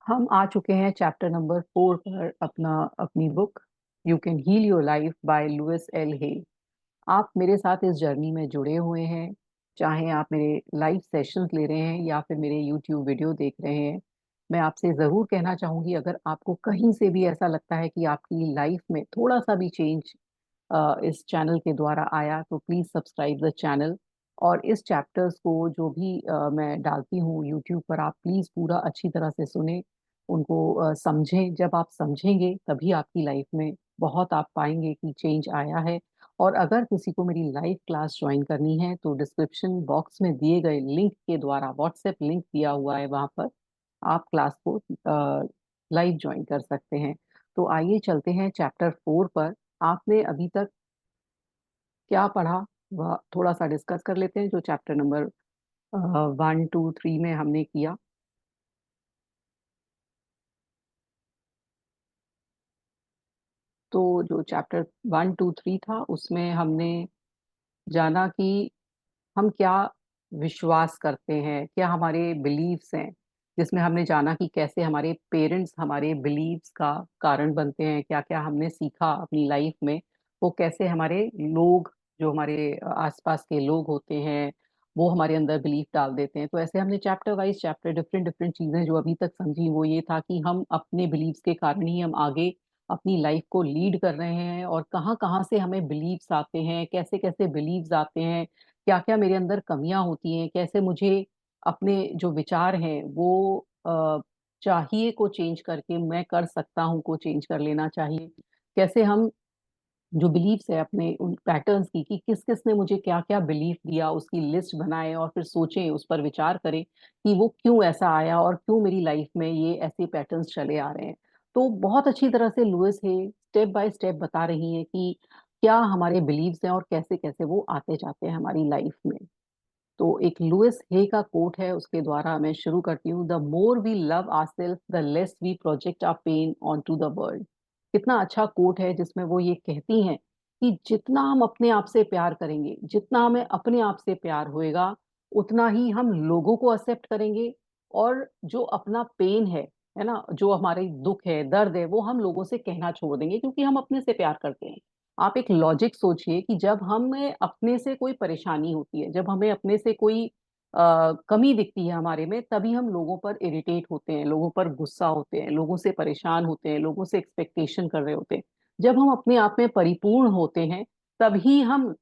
हम आ चुके हैं चैप्टर नंबर 4 पर अपनी book you can heal your life by Louise L Hay. आप मेरे साथ इस जर्नी में जुड़े हुए हैं, चाहे आप मेरे लाइव सेशंस ले रहे हैं या फिर मेरे यूट्यूब वीडियो देख रहे हैं। मैं आपसे ज़रूर कहना चाहूँगी, अगर आपको कहीं से भी ऐसा लगता है कि आपकी लाइफ में थोड़ा सा भी चेंज इस चैनल के द्वारा आया, तो प्लीज़ सब्सक्राइब द चैनल। और इस चैप्टर्स को जो भी मैं डालती हूँ यूट्यूब पर, आप प्लीज़ पूरा अच्छी तरह से सुने, उनको समझें। जब आप समझेंगे तभी आपकी लाइफ में बहुत आप पाएंगे कि चेंज आया है। और अगर किसी को मेरी लाइव क्लास ज्वाइन करनी है तो डिस्क्रिप्शन बॉक्स में दिए गए लिंक के द्वारा, व्हाट्सएप लिंक दिया हुआ है वहाँ पर, आप क्लास को लाइव ज्वाइन कर सकते हैं। तो आइए चलते हैं चैप्टर 4 पर। आपने अभी तक क्या पढ़ा वह थोड़ा सा डिस्कस कर लेते हैं, जो चैप्टर नंबर 1 2 3 में हमने किया। तो जो चैप्टर 1 2 3 था उसमें हमने जाना कि हम क्या विश्वास करते हैं, क्या हमारे बिलीव्स हैं। जिसमें हमने जाना कि कैसे हमारे पेरेंट्स हमारे बिलीव्स का कारण बनते हैं, क्या क्या हमने सीखा अपनी लाइफ में, वो कैसे हमारे लोग, जो हमारे आसपास के लोग होते हैं, वो हमारे अंदर बिलीफ डाल देते हैं। तो ऐसे हमने chapter wise chapter different different चीजें जो अभी तक समझी, वो ये था कि हम अपने बिलीव्स के कारण ही हम आगे अपनी लाइफ को लीड कर रहे हैं, और कहाँ कहाँ से हमें बिलीव्स आते हैं, कैसे कैसे बिलीव्स आते हैं, क्या क्या मेरे अंदर कमियां होती हैं, कैसे मुझे अपने जो विचार हैं वो चाहिए को चेंज करके मैं कर सकता हूँ को चेंज कर लेना चाहिए। कैसे हम जो बिलीफ्स है अपने उन पैटर्न्स की, कि किस किस ने मुझे क्या क्या बिलीफ दिया, उसकी लिस्ट बनाए और फिर सोचें, उस पर विचार करें कि वो क्यों ऐसा आया और क्यों मेरी लाइफ में ये ऐसे पैटर्न्स चले आ रहे हैं। तो बहुत अच्छी तरह से लुइस है स्टेप बाय स्टेप बता रही है कि क्या हमारे बिलीव्स हैं और कैसे कैसे वो आते जाते हैं हमारी लाइफ में। तो एक लुइस हे का कोट है, उसके द्वारा मैं शुरू करती हूँ। The more we love ourselves the less we project our pain on to the world. कितना अच्छा कोट है, जिसमें वो ये कहती हैं कि जितना हम अपने आप से प्यार करेंगे, जितना हमें अपने आप से प्यार होएगा, उतना ही हम लोगों को एक्सेप्ट करेंगे। और जो अपना पेन है ना, जो हमारे दुख है, दर्द है, वो हम लोगों से कहना छोड़ देंगे, क्योंकि हम अपने से प्यार करते हैं। आप एक लॉजिक सोचिए कि जब हमें अपने से कोई परेशानी होती है, जब हमें अपने से कोई कमी दिखती है हमारे में, तभी हम लोगों पर इरिटेट होते हैं, लोगों पर गुस्सा होते हैं, लोगों से परेशान होते हैं, लोगों से एक्सपेक्टेशन कर रहे होते हैं। जब हम अपने आप में परिपूर्ण होते हैं, तभी हम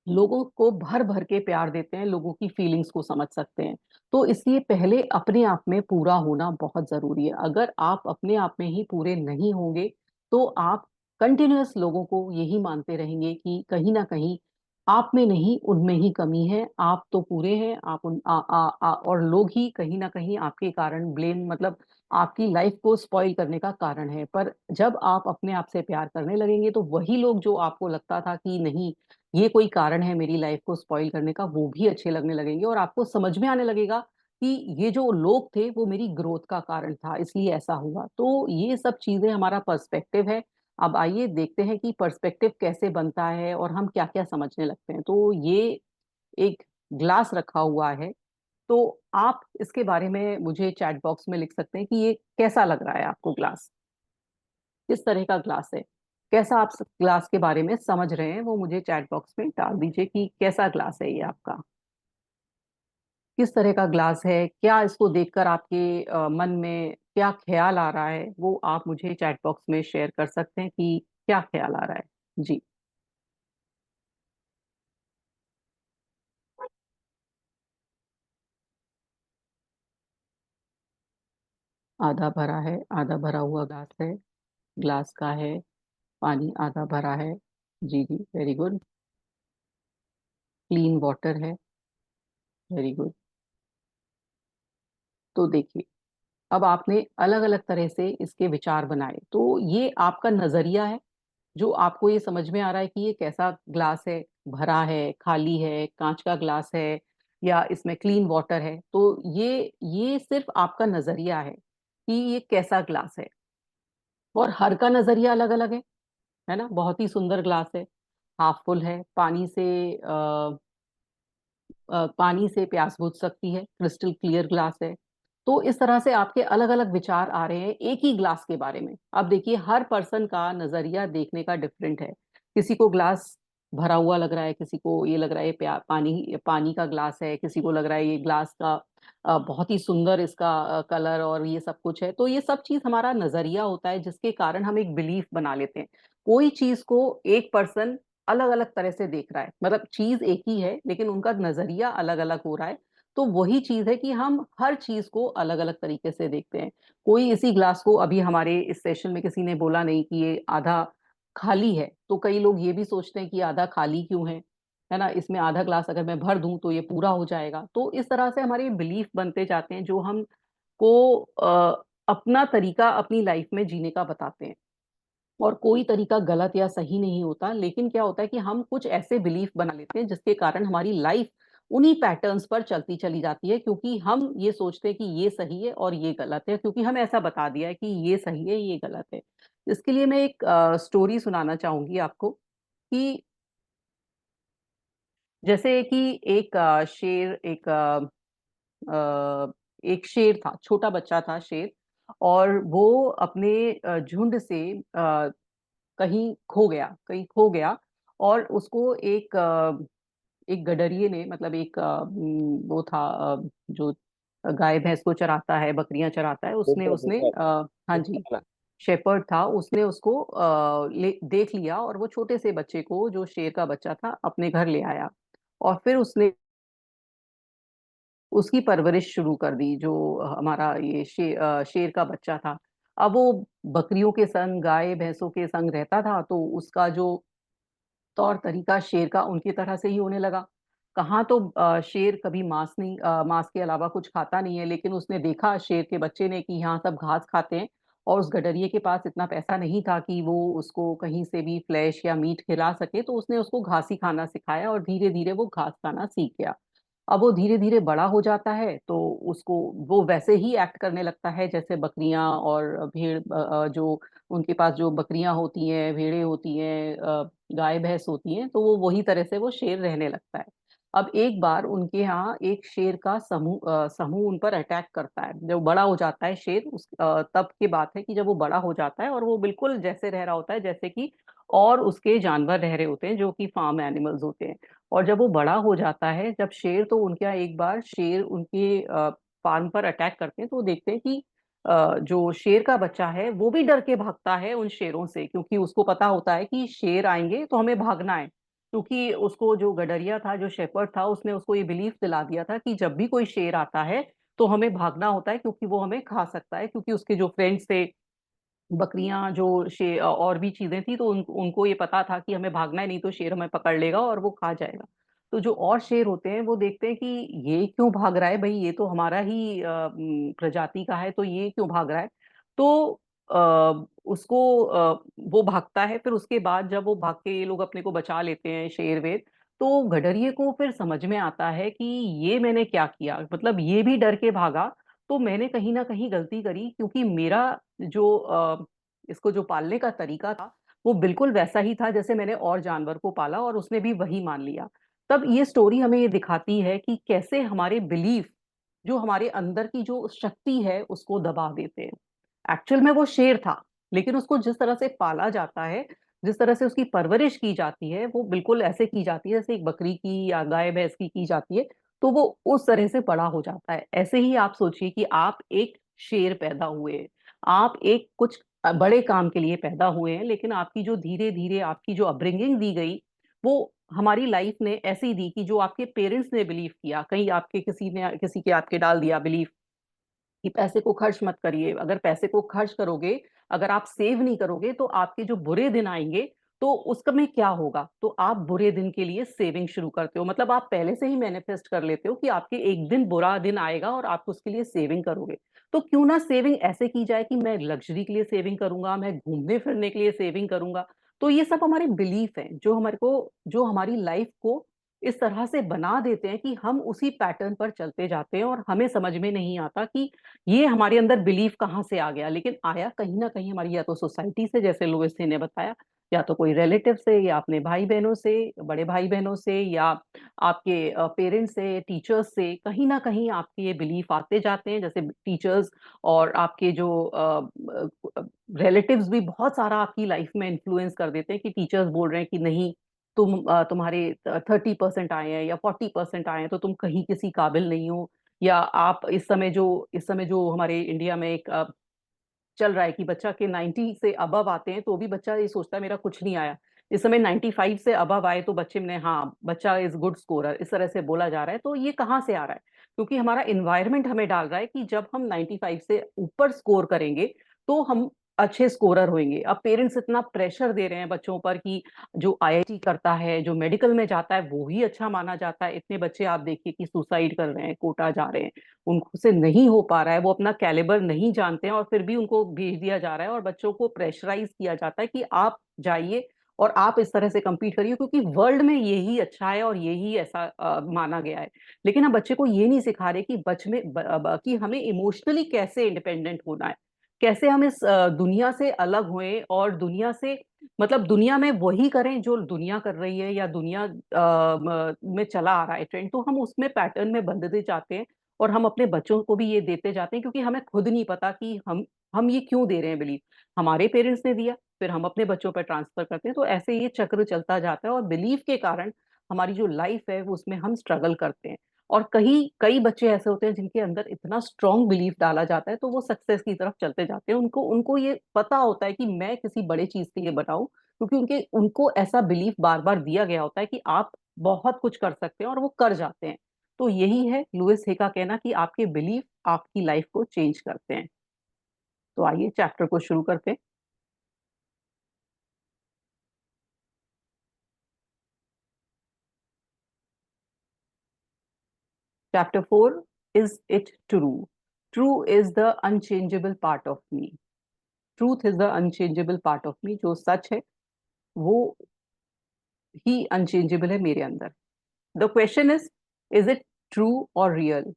लोगों को भर भर के प्यार देते हैं, लोगों की फीलिंग्स को समझ सकते हैं। तो इसलिए पहले अपने आप में पूरा होना बहुत जरूरी है। अगर आप अपने आप में ही पूरे नहीं होंगे, तो आप कंटिन्यूअस लोगों को यही मानते रहेंगे कि कहीं ना कहीं आप में नहीं, उनमें ही कमी है। आप तो पूरे हैं, आप उन और लोग ही कहीं ना कहीं आपके कारण ब्लेम, मतलब आपकी लाइफ को स्पॉइल करने का कारण है। पर जब आप अपने आप से प्यार करने लगेंगे, तो वही लोग जो आपको लगता था कि नहीं, ये कोई कारण है मेरी लाइफ को स्पॉइल करने का, वो भी अच्छे लगने लगेंगे। और आपको समझ में आने लगेगा कि ये जो लोग थे वो मेरी ग्रोथ का कारण था, इसलिए ऐसा हुआ। तो ये सब चीजें हमारा पर्सपेक्टिव है। अब आइए देखते हैं कि पर्सपेक्टिव कैसे बनता है और हम क्या क्या समझने लगते हैं। तो ये एक ग्लास रखा हुआ है, तो आप इसके बारे में मुझे चैट बॉक्स में लिख सकते हैं कि ये कैसा लग रहा है आपको ग्लास, किस तरह का ग्लास है, कैसा आप ग्लास के बारे में समझ रहे हैं, वो मुझे चैट बॉक्स में डाल दीजिए कि कैसा ग्लास है ये आपका, किस तरह का ग्लास है, क्या इसको देखकर आपके मन में क्या ख्याल आ रहा है, वो आप मुझे चैट बॉक्स में शेयर कर सकते हैं कि क्या ख्याल आ रहा है। जी। आधा भरा है, आधा भरा हुआ ग्लास है, ग्लास का है, पानी आधा भरा है। जी जी, वेरी गुड। क्लीन वाटर है, वेरी गुड। तो देखिए, अब आपने अलग अलग तरह से इसके विचार बनाए, तो ये आपका नजरिया है, जो आपको ये समझ में आ रहा है कि ये कैसा ग्लास है, भरा है, खाली है, कांच का ग्लास है, या इसमें क्लीन वाटर है। तो ये सिर्फ आपका नजरिया है कि ये कैसा ग्लास है, और हर का नजरिया अलग अलग है ना। बहुत ही सुंदर ग्लास है, हाफ फुल है, पानी से प्यास बुझ सकती है, क्रिस्टल क्लियर ग्लास है। तो इस तरह से आपके अलग अलग विचार आ रहे हैं एक ही ग्लास के बारे में। अब देखिए हर पर्सन का नजरिया देखने का डिफरेंट है। किसी को ग्लास भरा हुआ लग रहा है, किसी को ये लग रहा है पानी पानी का ग्लास है, किसी को लग रहा है ये ग्लास का बहुत ही सुंदर इसका कलर और ये सब कुछ है। तो ये सब चीज हमारा नजरिया होता है जिसके कारण हम एक बिलीफ बना लेते हैं। कोई चीज को एक पर्सन अलग अलग तरह से देख रहा है, मतलब चीज एक ही है लेकिन उनका नजरिया अलग अलग हो रहा है। तो वही चीज है कि हम हर चीज को अलग अलग तरीके से देखते हैं। कोई इसी ग्लास को, अभी हमारे इस सेशन में किसी ने बोला नहीं कि ये आधा खाली है, तो कई लोग ये भी सोचते हैं कि आधा खाली क्यों है ना, इसमें आधा ग्लास अगर मैं भर दूं तो ये पूरा हो जाएगा। तो इस तरह से हमारे बिलीफ बनते जाते हैं जो हम को अपना तरीका अपनी लाइफ में जीने का बताते हैं। और कोई तरीका गलत या सही नहीं होता, लेकिन क्या होता है कि हम कुछ ऐसे बिलीफ बना लेते हैं जिसके कारण हमारी लाइफ उन्हीं पैटर्न्स पर चलती चली जाती है, क्योंकि हम ये सोचते हैं कि ये सही है और ये गलत है, क्योंकि हमें ऐसा बता दिया है कि ये सही है ये गलत है। इसके लिए मैं एक स्टोरी सुनाना चाहूंगी आपको कि जैसे कि एक एक शेर था, छोटा बच्चा था शेर। और वो अपने झुंड से कहीं खो गया। और उसको एक गडरिये ने, मतलब एक वो था जो गाय भैंस को चराता है, बकरियां चराता है, उसने बिल्कुल उसने बिल्कुल। हाँ जी, शेपर्ड था, उसने उसको देख लिया और वो छोटे से बच्चे को, जो शेर का बच्चा था, अपने घर ले आया। और फिर उसने उसकी परवरिश शुरू कर दी, जो हमारा ये शेर का बच्चा था। अब वो बकरियों के संग, गाय भैंसों के संग रहता था, तो उसका जो तौर तरीका शेर का उनकी तरह से ही होने लगा। कहाँ तो शेर कभी मांस के अलावा कुछ खाता नहीं है, लेकिन उसने देखा शेर के बच्चे ने कि यहाँ सब घास खाते हैं। और उस गडरिये के पास इतना पैसा नहीं था कि वो उसको कहीं से भी फ्लैश या मीट खिला सके, तो उसने उसको घास ही खाना सिखाया और धीरे धीरे वो घास खाना सीख गया। अब वो धीरे धीरे बड़ा हो जाता है तो उसको वो वैसे ही एक्ट करने लगता है जैसे बकरियां और भेड़, जो उनके पास जो बकरियां होती हैं, भेड़ें होती हैं, गाय भैंस होती हैं, तो वो वही तरह से वो शेर रहने लगता है। अब एक बार उनके यहाँ एक शेर का समूह उन पर अटैक करता है। जब बड़ा हो जाता है शेर, तब की बात है कि जब वो बड़ा हो जाता है और वो बिल्कुल जैसे रह रहा होता है जैसे कि और उसके जानवर रह रहे होते हैं, जो कि फार्म एनिमल्स होते हैं। और जब वो बड़ा हो जाता है, जब शेर, तो उनके यहाँ एक बार शेर उनके फार्म पर अटैक करते हैं, तो वो देखते हैं कि जो शेर का बच्चा है वो भी डर के भागता है उन शेरों से, क्योंकि उसको पता होता है कि शेर आएंगे तो हमें भागना है। क्योंकि उसको जो गडरिया था, जो शेपर्ड था, उसने उसको ये बिलीफ दिला दिया था कि जब भी कोई शेर आता है तो हमें भागना होता है, क्योंकि वो हमें खा सकता है। क्योंकि उसके जो फ्रेंड्स थे, बकरियां, जो और भी चीजें थी, तो उनको ये पता था कि हमें भागना है, नहीं तो शेर हमें पकड़ लेगा और वो खा जाएगा। तो जो और शेर होते हैं वो देखते हैं कि ये क्यों भाग रहा है भाई, ये तो हमारा ही प्रजाति का है, तो ये क्यों भाग रहा है। तो उसको वो भागता है। फिर उसके बाद जब वो भाग के ये लोग अपने को बचा लेते हैं, शेर वेर, तो गडरिये को फिर समझ में आता है कि ये मैंने क्या किया, मतलब ये भी डर के भागा, तो मैंने कहीं ना कहीं गलती करी, क्योंकि मेरा जो इसको जो पालने का तरीका था वो बिल्कुल वैसा ही था जैसे मैंने और जानवर को पाला, और उसने भी वही मान लिया। तब ये स्टोरी हमें ये दिखाती है कि कैसे हमारे बिलीफ जो हमारे अंदर की जो शक्ति है उसको दबा देते हैं। एक्चुअल में वो शेर था, लेकिन उसको जिस तरह से पाला जाता है, जिस तरह से उसकी परवरिश की जाती है, वो बिल्कुल ऐसे की जाती है जैसे एक बकरी की या गाय भैंस की जाती है। तो वो उस तरह से बड़ा हो जाता है। ऐसे ही आप सोचिए कि आप एक शेर पैदा हुए हैं, आप एक कुछ बड़े काम के लिए पैदा हुए हैं, लेकिन आपकी जो धीरे धीरे आपकी जो अपब्रिंगिंग दी गई, वो हमारी लाइफ ने ऐसी दी कि जो आपके पेरेंट्स ने बिलीव किया, कहीं आपके किसी के आपके डाल दिया बिलीफ कि पैसे को खर्च मत करिए, अगर पैसे को खर्च करोगे, अगर आप सेव नहीं करोगे तो आपके जो बुरे दिन आएंगे, तो उसका में क्या होगा, तो आप बुरे दिन के लिए सेविंग शुरू करते हो, मतलब आप पहले से ही मैनिफेस्ट कर लेते हो कि आपके एक दिन बुरा दिन आएगा और आप उसके लिए सेविंग करोगे। तो क्यों ना सेविंग ऐसे की जाए कि मैं लग्जरी के लिए सेविंग करूंगा, मैं घूमने फिरने के लिए सेविंग करूंगा। तो ये सब हमारे बिलीफ हैं जो हमारे को, जो हमारी लाइफ को इस तरह से बना देते हैं कि हम उसी पैटर्न पर चलते जाते हैं, और हमें समझ में नहीं आता कि ये हमारे अंदर बिलीफ कहाँ से आ गया। लेकिन आया कहीं ना कहीं हमारी, या तो सोसाइटी से, जैसे लोएस ने बताया, या तो कोई रिलेटिव से, या अपने भाई बहनों से, बड़े भाई बहनों से, या आपके पेरेंट्स से, टीचर्स से, कहीं ना कहीं आपके ये बिलीफ आते जाते हैं। जैसे टीचर्स और आपके जो रिलेटिव्स भी बहुत सारा आपकी लाइफ में इन्फ्लुएंस कर देते हैं, कि टीचर्स बोल रहे हैं कि नहीं, तुम्हारे 30% आए हैं या 40% आए हैं तो तुम कहीं किसी काबिल नहीं हो। या आप इस समय जो हमारे इंडिया में एक चल रहा है कि बच्चा के 90 से अबव आते हैं तो भी बच्चा ये सोचता है मेरा कुछ नहीं आया। इस समय 95 से अबव आए तो बच्चे में हाँ, बच्चा इज गुड स्कोरर, इस तरह से बोला जा रहा है। तो ये कहाँ से आ रहा है? क्योंकि हमारा इन्वायरमेंट हमें डाल रहा है कि जब हम 95 से ऊपर स्कोर करेंगे तो हम अच्छे स्कोरर होंगे। अब पेरेंट्स इतना प्रेशर दे रहे हैं बच्चों पर कि जो आईआईटी करता है, जो मेडिकल में जाता है, वो ही अच्छा माना जाता है। इतने बच्चे आप देखिए कि सुसाइड कर रहे हैं, कोटा जा रहे हैं, उनसे नहीं हो पा रहा है, वो अपना कैलिबर नहीं जानते हैं, और फिर भी उनको भेज दिया जा रहा है और बच्चों को प्रेशराइज किया जाता है कि आप जाइए और आप इस तरह से compete करिए, क्योंकि वर्ल्ड में यही अच्छा है और यही ऐसा माना गया है। लेकिन हम बच्चे को ये नहीं सिखा रहे कि कि हमें इमोशनली कैसे इंडिपेंडेंट होना है, कैसे हम इस दुनिया से अलग हुए और दुनिया से, मतलब दुनिया में वही करें जो दुनिया कर रही है, या दुनिया में चला आ रहा है ट्रेंड, तो हम उसमें पैटर्न में बंधते जाते हैं। और हम अपने बच्चों को भी ये देते जाते हैं, क्योंकि हमें खुद नहीं पता कि हम ये क्यों दे रहे हैं बिलीफ। हमारे पेरेंट्स ने दिया, फिर हम अपने बच्चों पर ट्रांसफर करते हैं, तो ऐसे ये चक्र चलता जाता है। और बिलीफ के कारण हमारी जो लाइफ है वो उसमें हम स्ट्रगल करते हैं। और कई कई बच्चे ऐसे होते हैं जिनके अंदर इतना स्ट्रांग बिलीफ डाला जाता है, तो वो सक्सेस की तरफ चलते जाते हैं। उनको उनको ये पता होता है कि मैं किसी बड़े चीज के लिए बनाऊं, क्योंकि उनके उनको ऐसा बिलीफ बार बार दिया गया होता है कि आप बहुत कुछ कर सकते हैं, और वो कर जाते हैं। तो यही है लुइस हे का कहना कि आपके बिलीफ आपकी लाइफ को चेंज करते हैं। तो आइए चैप्टर को शुरू करते हैं। Chapter 4, is it true? True is the unchangeable part of me. Truth is the unchangeable part of me. जो सच है वो ही अनचेंजेबल है मेरे अंदर। The question is it true और real?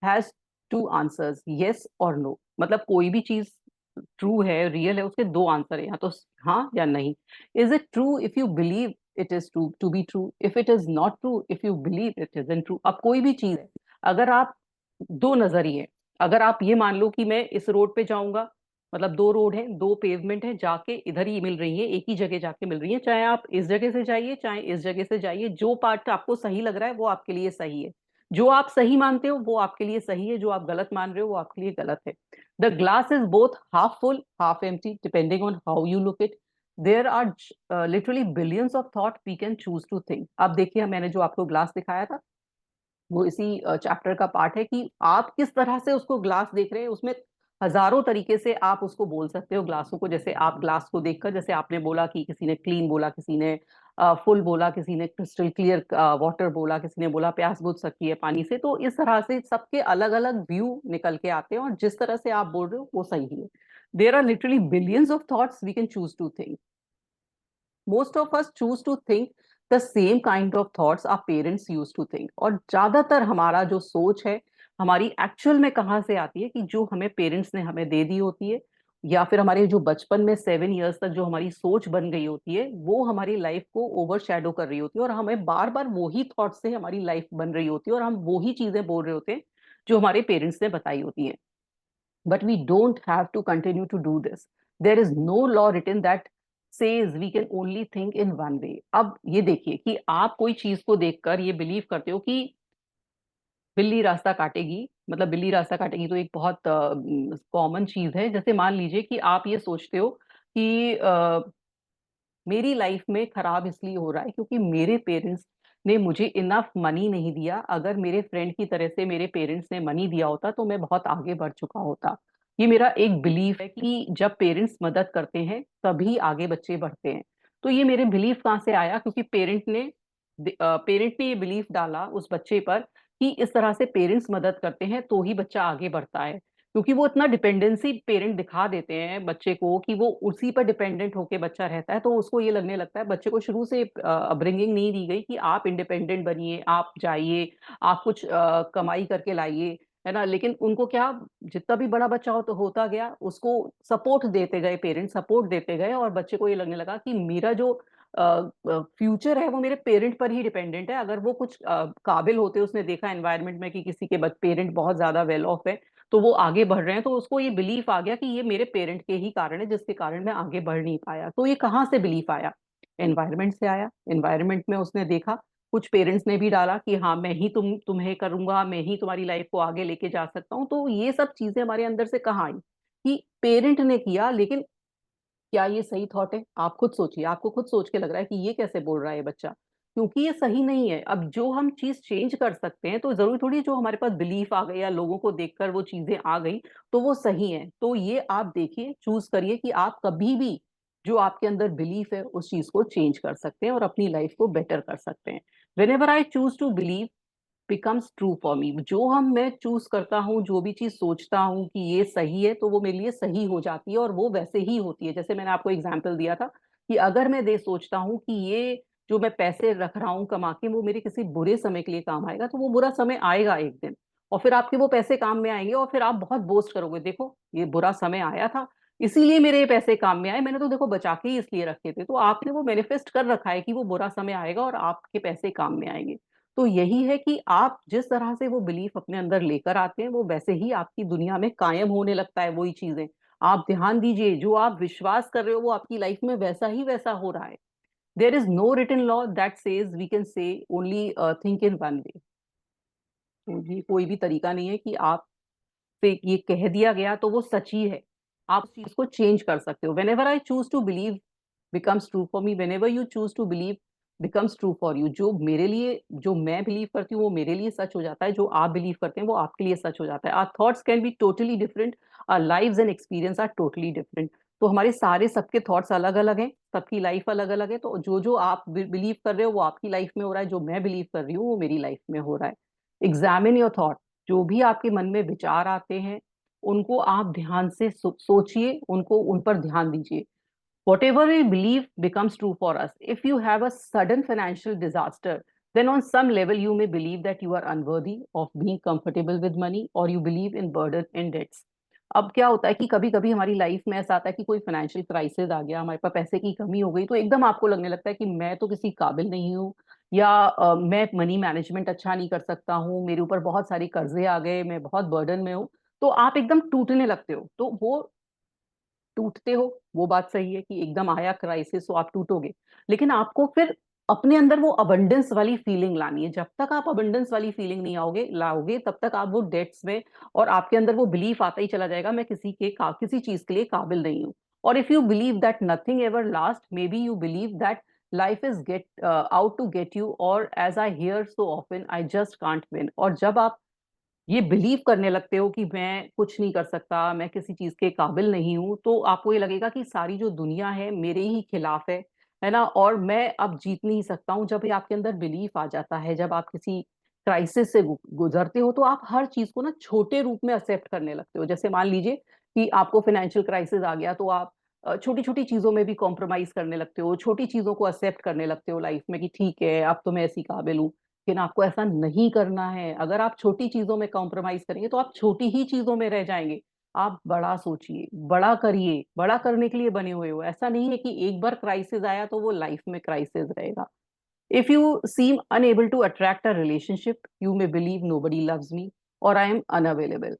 Has two answers, yes और नो। मतलब कोई भी चीज ट्रू है, रियल है, उसके दो आंसर है, या तो हाँ या नहीं। Is it true if you believe it is true to be true, if it is not true if you believe it is untrue. अब कोई भी चीज है, अगर आप दो नजरिए, अगर आप ये मान लो कि मैं इस रोड पे जाऊंगा, मतलब दो रोड है, दो पेवमेंट है, जाके इधर ही मिल रही है, एक ही जगह जाके मिल रही है, चाहे आप इस जगह से जाइए चाहे इस जगह से जाइए, जो पार्ट आपको सही लग रहा है वो आपके लिए सही है। जो आप सही मानते हो वो आपके लिए सही है, जो आप गलत मान रहे हो वो आपके लिए गलत है। The glass is both half full half empty depending on how you look it. There are literally billions of thought we can choose to think. अब देखिए, मैंने जो आपको ग्लास दिखाया था वो इसी चैप्टर का पार्ट है, कि आप किस तरह से उसको ग्लास देख रहे हैं। उसमें हजारों तरीके से आप उसको बोल सकते हो ग्लासों को। जैसे आप ग्लास को देखकर, जैसे आपने बोला कि किसी ने क्लीन बोला, किसी ने फुल बोला, किसी ने क्रिस्टल क्लियर वाटर बोला, किसी ने बोला प्यास बुझ सकती है पानी से। तो इस तरह से सबके अलग अलग व्यू निकल के आते हैं, और जिस तरह से आप बोल रहे हो वो सही है। There are literally billions of thoughts we can choose to think. Most of us choose to think the same kind of thoughts our parents use to think. और ज्यादातर हमारा जो सोच है, हमारी एक्चुअल में कहाँ से आती है, कि जो हमें पेरेंट्स ने हमें दे दी होती है, या फिर हमारे जो बचपन में 7 इयर्स तक जो हमारी सोच बन गई होती है, वो हमारी लाइफ को ओवर शेडो कर रही होती है, और हमें बार बार वही थॉट से हमारी लाइफ बन रही होती है, और हम वही चीजें बोल रहे होते हैं जो हमारे पेरेंट्स ने बताई होती हैं। But we don't have to continue to do this. There is no law written that says we can only think in one way. अब ये देखिए कि आप कोई चीज को देखकर ये बिलीव करते हो कि बिल्ली रास्ता काटेगी, मतलब बिल्ली रास्ता काटेगी, तो एक बहुत कॉमन चीज है। जैसे मान लीजिए कि आप ये सोचते हो कि मेरी लाइफ में खराब इसलिए हो रहा है क्योंकि मेरे पेरेंट्स ने मुझे इनफ मनी नहीं दिया। अगर मेरे फ्रेंड की तरह से मेरे पेरेंट्स ने मनी दिया होता तो मैं बहुत आगे बढ़ चुका होता। ये मेरा एक बिलीफ है कि जब पेरेंट्स मदद करते हैं तभी आगे बच्चे बढ़ते हैं। तो ये मेरे बिलीफ कहाँ से आया? क्योंकि पेरेंट ने ये बिलीफ डाला उस बच्चे पर कि इस तरह से पेरेंट्स मदद करते हैं तो ही बच्चा आगे बढ़ता है। क्योंकि वो इतना डिपेंडेंसी पेरेंट दिखा देते हैं बच्चे को कि वो उसी पर डिपेंडेंट होके बच्चा रहता है, तो उसको ये लगने लगता है, बच्चे को शुरू से अपब्रिंगिंग नहीं दी गई कि आप इंडिपेंडेंट बनिए, आप जाइए, आप कुछ कमाई करके लाइए। है ना। लेकिन उनको क्या, जितना भी बड़ा बच्चा हो तो होता गया, उसको सपोर्ट देते गए, पेरेंट्स सपोर्ट देते गए, और बच्चे को ये लगने लगा कि मेरा जो फ्यूचर है वो मेरे पेरेंट पर ही डिपेंडेंट है। अगर वो कुछ काबिल होते, उसने देखा एनवायरनमेंट में कि किसी के पेरेंट बहुत ज्यादा वेल ऑफ है, तो वो आगे बढ़ रहे हैं, तो उसको ये बिलीफ आ गया कि ये मेरे पेरेंट के ही कारण है जिसके कारण मैं आगे बढ़ नहीं पाया। तो ये कहाँ से बिलीफ आया? एनवायरनमेंट से आया। एनवायरनमेंट में उसने देखा, कुछ पेरेंट्स ने भी डाला कि हाँ मैं ही तुम्हें करूंगा, मैं ही तुम्हारी लाइफ को आगे लेके जा सकता हूँ। तो ये सब चीजें हमारे अंदर से कहाँ आई? कि पेरेंट ने किया। लेकिन क्या ये सही थॉट है? आप खुद सोचिए, आपको खुद सोच के लग रहा है कि ये कैसे बोल रहा है बच्चा? क्योंकि ये सही नहीं है। अब जो हम चीज चेंज कर सकते हैं, तो जरूरी थोड़ी जो हमारे पास बिलीफ आ गई या लोगों को देखकर वो चीजें आ गई तो वो सही है। तो ये आप देखिए, चूज करिए कि आप कभी भी जो आपके अंदर बिलीफ है उस चीज को चेंज कर सकते हैं और अपनी लाइफ को बेटर कर सकते हैं। Whenever I choose to believe becomes true for me. जो हम मैं चूज करता हूँ, जो भी चीज सोचता हूँ कि ये सही है, तो वो मेरे लिए सही हो जाती है और वो वैसे ही होती है। जैसे मैंने आपको एग्जाम्पल दिया था कि अगर मैं दे सोचता हूँ कि ये जो मैं पैसे रख रहा हूँ कमा के, वो मेरे किसी बुरे समय के लिए काम आएगा, तो वो बुरा समय आएगा एक दिन, और फिर आपके वो पैसे काम में आएंगे, और फिर आप बहुत बोस्ट करोगे, देखो ये बुरा समय आया था, इसीलिए मेरे ये पैसे काम में आए, मैंने तो देखो बचा के ही इसलिए रखे थे। तो आपने वो मैनिफेस्ट कर रखा है कि वो बुरा समय आएगा और आपके पैसे काम में आएंगे। तो यही है कि आप जिस तरह से वो बिलीफ अपने अंदर लेकर आते हैं, वो वैसे ही आपकी दुनिया में कायम होने लगता है वही चीजें। आप ध्यान दीजिए, जो आप विश्वास कर रहे हो वो आपकी लाइफ में वैसा ही वैसा हो रहा है। There is no written law that says we can say only think in one way. तो ये कोई भी तरीका नहीं है कि आप पे ये कह दिया गया तो वो सच ही है। आप उस चीज को चेंज कर सकते हो। Whenever I choose to believe becomes true for me, whenever you choose to believe becomes true for you. जो मेरे लिए, जो मैं बिलीव करती हूँ वो मेरे लिए सच हो जाता है, जो आप बिलीव करते हैं वो आपके लिए सच हो जाता है। Our thoughts can be totally different, our lives and experience are totally different. तो हमारे सारे सबके थॉट्स अलग अलग हैं, सबकी लाइफ अलग अलग है। तो जो जो आप बिलीव कर रहे हो वो आपकी लाइफ में हो रहा है, जो मैं बिलीव कर रही हूँ वो मेरी लाइफ में हो रहा है। Examine your thought. जो भी आपके मन में विचार आते हैं उनको आप ध्यान से सोचिए, उनको उन पर ध्यान दीजिए। Whatever we believe becomes true for us. If you have a sudden financial disaster, then on some level you may believe that you are unworthy of being comfortable with money, or you believe in burden and debts. अब क्या होता है कि कभी कभी हमारी life में ऐसा आता है कि कोई फाइनेंशियल क्राइसिस आ गया, हमारे पास पैसे की कमी हो गई, तो एकदम आपको लगने लगता है कि मैं तो किसी काबिल नहीं हूँ, या मैं मनी मैनेजमेंट अच्छा नहीं कर सकता हूँ, मेरे ऊपर बहुत सारी कर्जे आ गए, मैं बहुत बर्डन में हूँ। तो आप एकदम टूटने लगते हो। तो वो टूटते हो, वो बात सही है कि एकदम आया क्राइसिस तो आप टूटोगे। लेकिन आपको फिर अपने अंदर वो अबंडेंस वाली फीलिंग लानी है। जब तक आप अबंडेंस वाली फीलिंग नहीं आओगे लाओगे, तब तक आप वो डेट्स में, और आपके अंदर वो बिलीफ आता ही चला जाएगा, मैं किसी चीज के लिए काबिल नहीं हूँ। और if you believe that nothing ever last, may be you believe that life is get out to get you, और as I hear so often I just can't win. और जब आप ये बिलीव करने लगते हो कि मैं कुछ नहीं कर सकता, मैं किसी चीज के काबिल नहीं हूं, तो आपको ये लगेगा कि सारी जो दुनिया है मेरे ही खिलाफ है ना, और मैं अब जीत नहीं सकता हूँ। जब ये आपके अंदर बिलीफ आ जाता है, जब आप किसी क्राइसिस से गुजरते हो, तो आप हर चीज को ना छोटे रूप में एक्सेप्ट करने लगते हो। जैसे मान लीजिए कि आपको फाइनेंशियल क्राइसिस आ गया, तो आप छोटी छोटी चीजों में भी कॉम्प्रोमाइज करने लगते हो, छोटी चीजों को एक्सेप्ट करने लगते हो लाइफ में कि ठीक है अब तो मैं ऐसी काबिल हूँ। लेकिन आपको ऐसा नहीं करना है। अगर आप छोटी चीजों में कॉम्प्रोमाइज करेंगे तो आप छोटी ही चीजों में रह जाएंगे। आप बड़ा सोचिए, बड़ा करिए, बड़ा करने के लिए बने हुए हो। ऐसा नहीं है कि एक बार क्राइसिस आया तो वो लाइफ में क्राइसिस रहेगा। If you seem unable to attract a relationship, you may believe nobody loves me, और I am unavailable,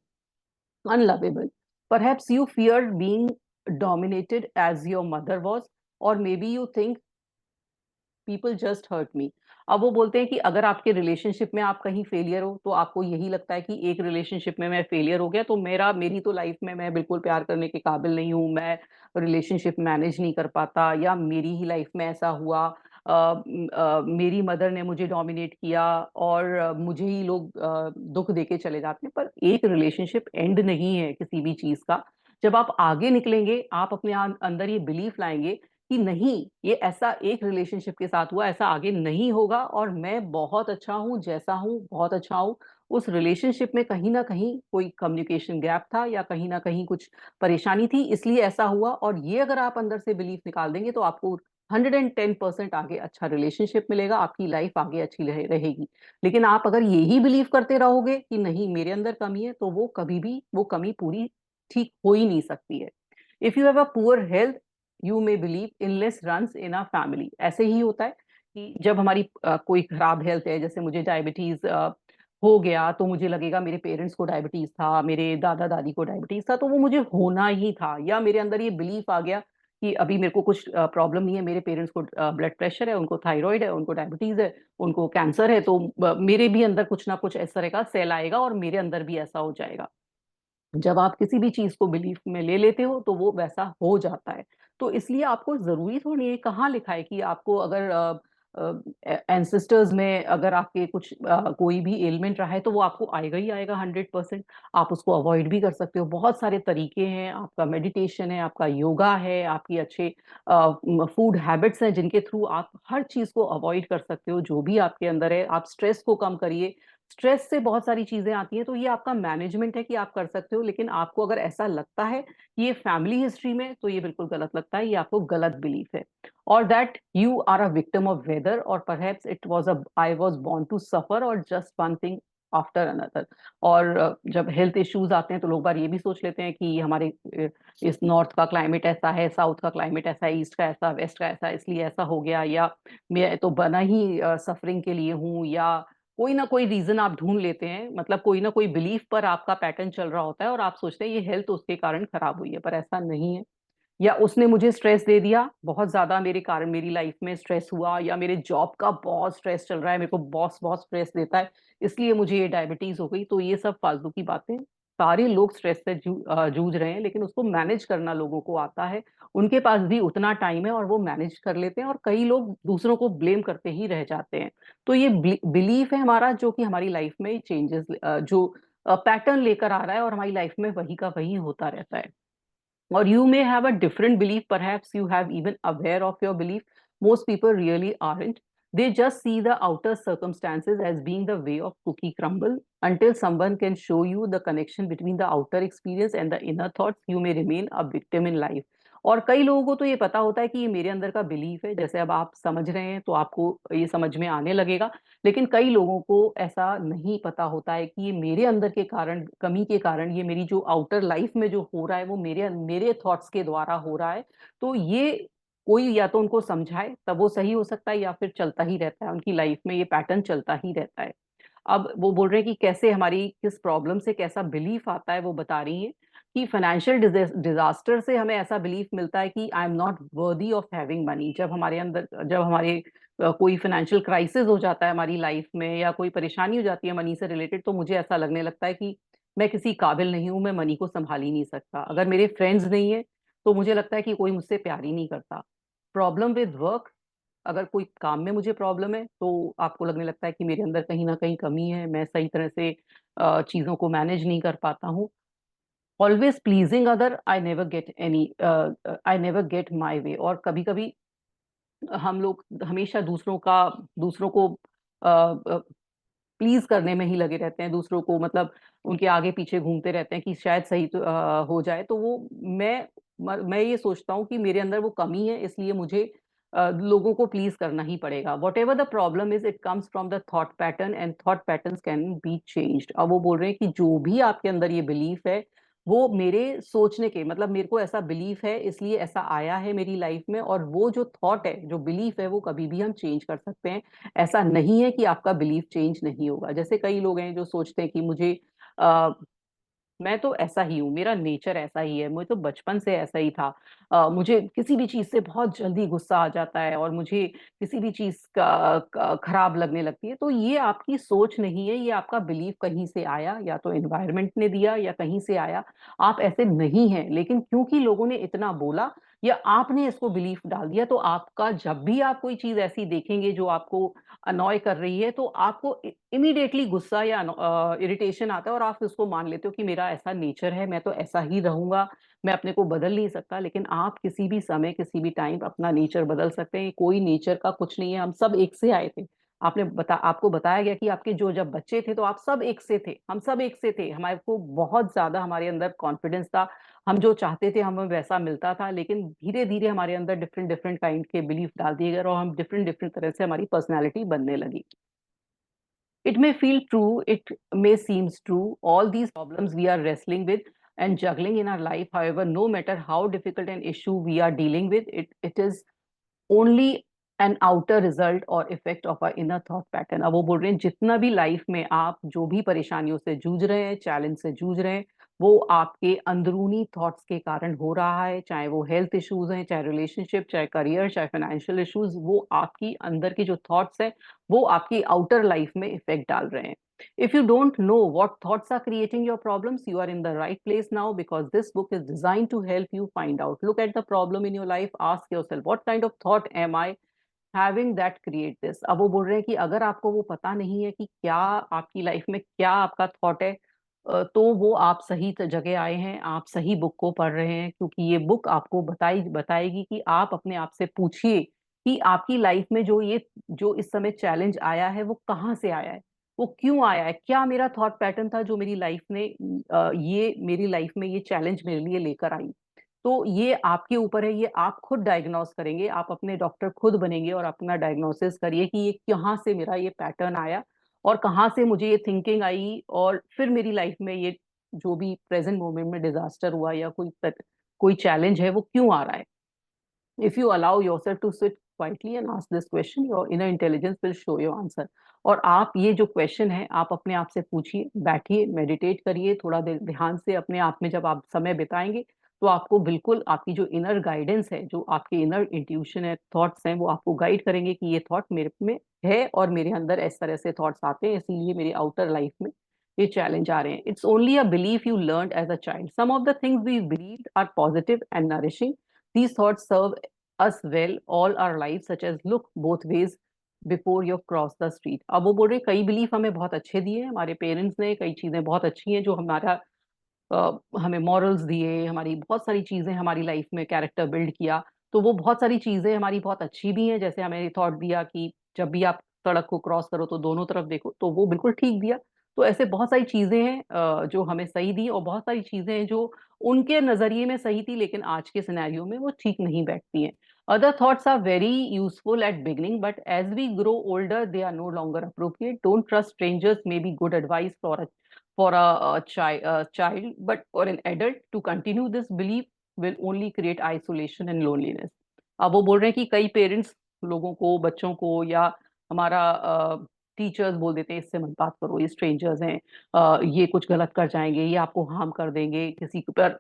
unlovable. Perhaps you feared being dominated as your mother was, or maybe you think people just hurt me. अब वो बोलते हैं कि अगर आपके relationship में आप कहीं फेलियर हो, तो आपको यही लगता है कि एक रिलेशनशिप में मैं फेलियर हो गया, तो मेरी तो लाइफ में मैं बिल्कुल प्यार करने के काबिल नहीं हूँ, मैं रिलेशनशिप मैनेज नहीं कर पाता, या मेरी ही लाइफ में ऐसा हुआ, मेरी मदर ने मुझे डोमिनेट किया, और मुझे ही लोग दुख देके चले जाते हैं। पर एक रिलेशनशिप एंड नहीं है किसी भी चीज का। जब आप आगे निकलेंगे, आप अपने अंदर ये बिलीफ लाएंगे कि नहीं, ये ऐसा एक रिलेशनशिप के साथ हुआ, ऐसा आगे नहीं होगा, और मैं बहुत अच्छा हूँ, जैसा हूँ बहुत अच्छा हूँ। उस रिलेशनशिप में कहीं ना कहीं कोई कम्युनिकेशन गैप था, या कहीं ना कहीं कुछ परेशानी थी, इसलिए ऐसा हुआ। और ये अगर आप अंदर से बिलीफ निकाल देंगे तो आपको 110% आगे अच्छा रिलेशनशिप मिलेगा, आपकी लाइफ आगे अच्छी रहेगी। लेकिन आप अगर यही बिलीव करते रहोगे कि नहीं मेरे अंदर कमी है, तो वो कभी भी वो कमी पूरी ठीक हो ही नहीं सकती है। If you have a poor health, you may believe illness runs in a family. ऐसे ही होता है कि जब हमारी कोई खराब हेल्थ है, जैसे मुझे डायबिटीज हो गया, तो मुझे लगेगा मेरे पेरेंट्स को डायबिटीज था, मेरे दादा दादी को डायबिटीज था, तो वो मुझे होना ही था। या मेरे अंदर ये बिलीफ आ गया कि अभी मेरे को कुछ प्रॉब्लम नहीं है, मेरे पेरेंट्स को ब्लड प्रेशर है, उनको थायराइड है, उनको डायबिटीज है, उनको कैंसर है, तो मेरे भी अंदर कुछ ना कुछ इस तरह का सेल आएगा और मेरे अंदर भी ऐसा हो जाएगा। जब आप किसी भी चीज को बिलीफ में ले लेते हो तो वो वैसा हो जाता है। तो इसलिए आपको जरूरी थोड़ी है, कहाँ लिखा है कि आपको अगर एंसेस्टर्स में अगर आपके कुछ कोई भी एलिमेंट रहा है तो वो आपको आएगा ही आएगा 100%। आप उसको अवॉइड भी कर सकते हो, बहुत सारे तरीके हैं। आपका मेडिटेशन है, आपका योगा है, आपकी अच्छे फूड हैबिट्स हैं जिनके थ्रू आप हर चीज को अवॉइड कर सकते हो जो भी आपके अंदर है। आप स्ट्रेस को कम करिए, स्ट्रेस से बहुत सारी चीजें आती हैं, तो ये आपका मैनेजमेंट है कि आप कर सकते हो। लेकिन आपको अगर ऐसा लगता है कि ये फैमिली हिस्ट्री में, तो ये बिल्कुल गलत लगता है, ये आपको गलत बिलीफ है। और that you are a victim of weather, और perhaps it was a I was born to suffer, और just one thing after another. और जब हेल्थ इश्यूज आते हैं तो लोग बार ये भी सोच लेते हैं कि हमारे इस नॉर्थ का क्लाइमेट ऐसा है, साउथ का क्लाइमेट ऐसा है, ईस्ट का ऐसा, वेस्ट का ऐसा, इसलिए ऐसा हो गया, या मैं तो बना ही सफरिंग के लिए हूँ, या कोई ना कोई रीजन आप ढूंढ लेते हैं। मतलब कोई ना कोई बिलीफ पर आपका पैटर्न चल रहा होता है और आप सोचते हैं ये हेल्थ उसके कारण खराब हुई है, पर ऐसा नहीं है। या उसने मुझे स्ट्रेस दे दिया बहुत ज्यादा, मेरे कारण मेरी लाइफ में स्ट्रेस हुआ, या मेरे जॉब का बहुत स्ट्रेस चल रहा है, मेरे को बॉस बहुत स्ट्रेस देता है, इसलिए मुझे ये डायबिटीज हो गई। तो ये सब फालतू की बातें। सारे लोग स्ट्रेस से जूझ रहे हैं, लेकिन उसको मैनेज करना लोगों को आता है, उनके पास भी उतना टाइम है और वो मैनेज कर लेते हैं। और कई लोग दूसरों को ब्लेम करते ही रह जाते हैं। तो ये बिलीफ है हमारा, जो कि हमारी लाइफ में चेंजेस, जो पैटर्न लेकर आ रहा है, और हमारी लाइफ में वही का वही होता रहता है। Or you may have a different belief, perhaps you have even aware of your belief. Most people really aren't. They just see the outer circumstances as being the way of cookie crumble. Until someone can show you the connection between the outer experience and the inner thoughts, you may remain a victim in life. और कई लोगों को तो ये पता होता है कि ये मेरे अंदर का बिलीफ है, जैसे अब आप समझ रहे हैं तो आपको ये समझ में आने लगेगा। लेकिन कई लोगों को ऐसा नहीं पता होता है कि ये मेरे अंदर के कारण, कमी के कारण, ये मेरी जो आउटर लाइफ में जो हो रहा है वो मेरे मेरे थॉट्स के द्वारा हो रहा है। तो ये कोई या तो उनको समझाए तब वो सही हो सकता है, या फिर चलता ही रहता है उनकी लाइफ में, ये पैटर्न चलता ही रहता है। अब वो बोल रहे हैं कि कैसे हमारी किस प्रॉब्लम से कैसा बिलीफ आता है, वो बता रही हैं कि फाइनेंशियल डिजास्टर से हमें ऐसा बिलीफ मिलता है कि I am not worthy of having money. जब हमारे अंदर, जब हमारे कोई फाइनेंशियल क्राइसिस हो जाता है हमारी लाइफ में, या कोई परेशानी हो जाती है मनी से रिलेटेड, तो मुझे ऐसा लगने लगता है कि मैं किसी काबिल नहीं हूं, मैं मनी को संभाल ही नहीं सकता। अगर मेरे फ्रेंड्स नहीं है तो मुझे लगता है कि कोई मुझसे प्यार ही नहीं करता। प्रॉब्लम विद वर्क, अगर कोई काम में मुझे प्रॉब्लम है तो आपको लगने लगता है कि मेरे अंदर कहीं ना कहीं कमी है, मैं सही तरह से चीजों को मैनेज नहीं कर पाता हूँ। Always pleasing other, I never get my way. और कभी कभी हम लोग हमेशा दूसरों को प्लीज करने में ही लगे रहते हैं, दूसरों को मतलब उनके आगे पीछे घूमते रहते हैं कि शायद सही तो हो जाए। तो वो मैं मैं ये सोचता हूँ कि मेरे अंदर वो कमी है, इसलिए मुझे लोगों को प्लीज करना ही पड़ेगा। What ever the problem is, it comes from the thought pattern, and thought patterns can be changed. अब वो बोल रहे हैं कि जो भी आपके अंदर ये बिलीफ है, वो मेरे सोचने के, मतलब मेरे को ऐसा बिलीफ है इसलिए ऐसा आया है मेरी लाइफ में। और वो जो थॉट है, जो बिलीफ है, वो कभी भी हम चेंज कर सकते हैं। ऐसा नहीं है कि आपका बिलीफ चेंज नहीं होगा। जैसे कई लोग हैं जो सोचते हैं कि मुझे मैं तो ऐसा ही हूँ, मेरा नेचर ऐसा ही है, मुझे तो बचपन से ऐसा ही था। मुझे किसी भी चीज से बहुत जल्दी गुस्सा आ जाता है, और मुझे किसी भी चीज का खराब लगने लगती है। तो ये आपकी सोच नहीं है, ये आपका बिलीफ कहीं से आया, या तो एनवायरनमेंट ने दिया या कहीं से आया। आप ऐसे नहीं हैं, लेकिन क्योंकि लोगों ने इतना बोला या आपने इसको बिलीफ डाल दिया, तो आपका जब भी आप कोई चीज ऐसी देखेंगे जो आपको अनॉय कर रही है, तो आपको इमीडिएटली गुस्सा या इरिटेशन आता है, और आप उसको मान लेते हो कि मेरा ऐसा नेचर है, मैं तो ऐसा ही रहूंगा, मैं अपने को बदल नहीं सकता। लेकिन आप किसी भी समय किसी भी टाइम अपना नेचर बदल सकते हैं। कोई नेचर का कुछ नहीं है, हम सब एक से आए थे। आपको बताया गया कि आपके जो जब बच्चे थे तो आप सब एक से थे, हम सब एक से थे, हमारे को बहुत ज्यादा हमारे अंदर कॉन्फिडेंस था, हम जो चाहते थे हमें वैसा मिलता था, लेकिन धीरे धीरे हमारे अंदर डिफरेंट डिफरेंट काइंड के बिलीफ डाल दिए गए और हम डिफरेंट डिफरेंट तरह से हमारी पर्सनैलिटी बनने लगी। It may feel true, it may seems true. All these problems we are wrestling with and juggling in our life, however, no matter how difficult an issue we are dealing with, it is only an outer result और effect of a inner thought pattern. अब वो बोल रहे हैं जितना भी life में आप जो भी परेशानियों से जूझ रहे हैं, चैलेंज से जूझ रहे हैं, वो आपके अंदरूनी थॉट्स के कारण हो रहा है, चाहे वो हेल्थ इश्यूज हैं, चाहे रिलेशनशिप, चाहे करियर, चाहे फाइनेंशियल इश्यूज, वो आपकी अंदर की जो थॉट्स हैं वो आपकी आउटर लाइफ में इफेक्ट डाल रहे हैं। If you don't know what thoughts are creating your problems, you are in the right place now because this book is designed to help you find out. Look at the problem in your life, ask yourself, what kind of thought am I having that create this? अब वो बोल रहे हैं कि अगर आपको वो पता नहीं है कि क्या आपकी लाइफ में क्या आपका थॉट है, तो वो आप सही जगह आए हैं, आप सही बुक को पढ़ रहे हैं, क्योंकि ये बुक आपको बताएगी कि आप अपने आप से पूछिए कि आपकी लाइफ में जो इस समय चैलेंज आया है वो कहाँ से आया है, वो क्यों आया है, क्या मेरा थॉट पैटर्न था जो मेरी लाइफ ने ये मेरी लाइफ में ये चैलेंज मेरे लिए लेकर आई। तो ये आपके ऊपर है, ये आप खुद डायग्नोस करेंगे, आप अपने डॉक्टर खुद बनेंगे और अपना डायग्नोसिस करिए कि ये कहाँ से मेरा ये पैटर्न आया और कहाँ से मुझे ये थिंकिंग आई और फिर मेरी लाइफ में ये जो भी प्रेजेंट मोमेंट में डिजास्टर हुआ या कोई चैलेंज है वो क्यों आ रहा है। If you allow yourself to sit quietly and ask this question, your inner intelligence will show your answer. और आप ये जो क्वेश्चन है आप अपने आप से पूछिए, बैठिए, मेडिटेट करिए, थोड़ा देर ध्यान से अपने आप में जब आप समय बिताएंगे तो आपको बिल्कुल आपकी जो इनर गाइडेंस है, जो आपके इनर इंट्यूशन है, थॉट्स हैं, वो आपको गाइड करेंगे कि ये थॉट मेरे में है और मेरे अंदर इस तरह से थॉट्स आते हैं, इसीलिए मेरी आउटर लाइफ में ये चैलेंज आ रहे हैं। It's only a belief you learn as a child. Some of the things we believe are positive and nourishing. These thoughts serve us well all our lives, such as look both ways before you cross the street। अब वो बोल रहे कई belief हमें बहुत अच्छे दिए हैं, हमारे पेरेंट्स ने कई चीजें बहुत अच्छी हैं जो हमें मॉरल्स दिए, हमारी बहुत सारी चीजें हमारी लाइफ में कैरेक्टर बिल्ड किया। तो वो बहुत सारी चीजें हमारी बहुत अच्छी भी हैं, जैसे हमें थॉट दिया कि जब भी आप सड़क को क्रॉस करो तो दोनों तरफ देखो, तो वो बिल्कुल ठीक दिया। तो ऐसे बहुत सारी चीजें हैं जो हमें सही दी और बहुत सारी चीजें हैं जो उनके नजरिए में सही थी लेकिन आज के सिनेरियो में वो ठीक नहीं बैठती हैं। Other thoughts are very useful at beginning, but as we grow older, they are no longer appropriate. Don't trust strangers may be good advice for a child, but for an adult to continue this belief will only create isolation and loneliness। अब वो बोल रहे हैं कि कई parents लोगों को, बच्चों को या हमारा टीचर्स बोल देते हैं इससे मत बात करो, ये स्ट्रेंजर्स हैं, ये कुछ गलत कर जाएंगे, ये आपको हार्म कर देंगे, किसी पर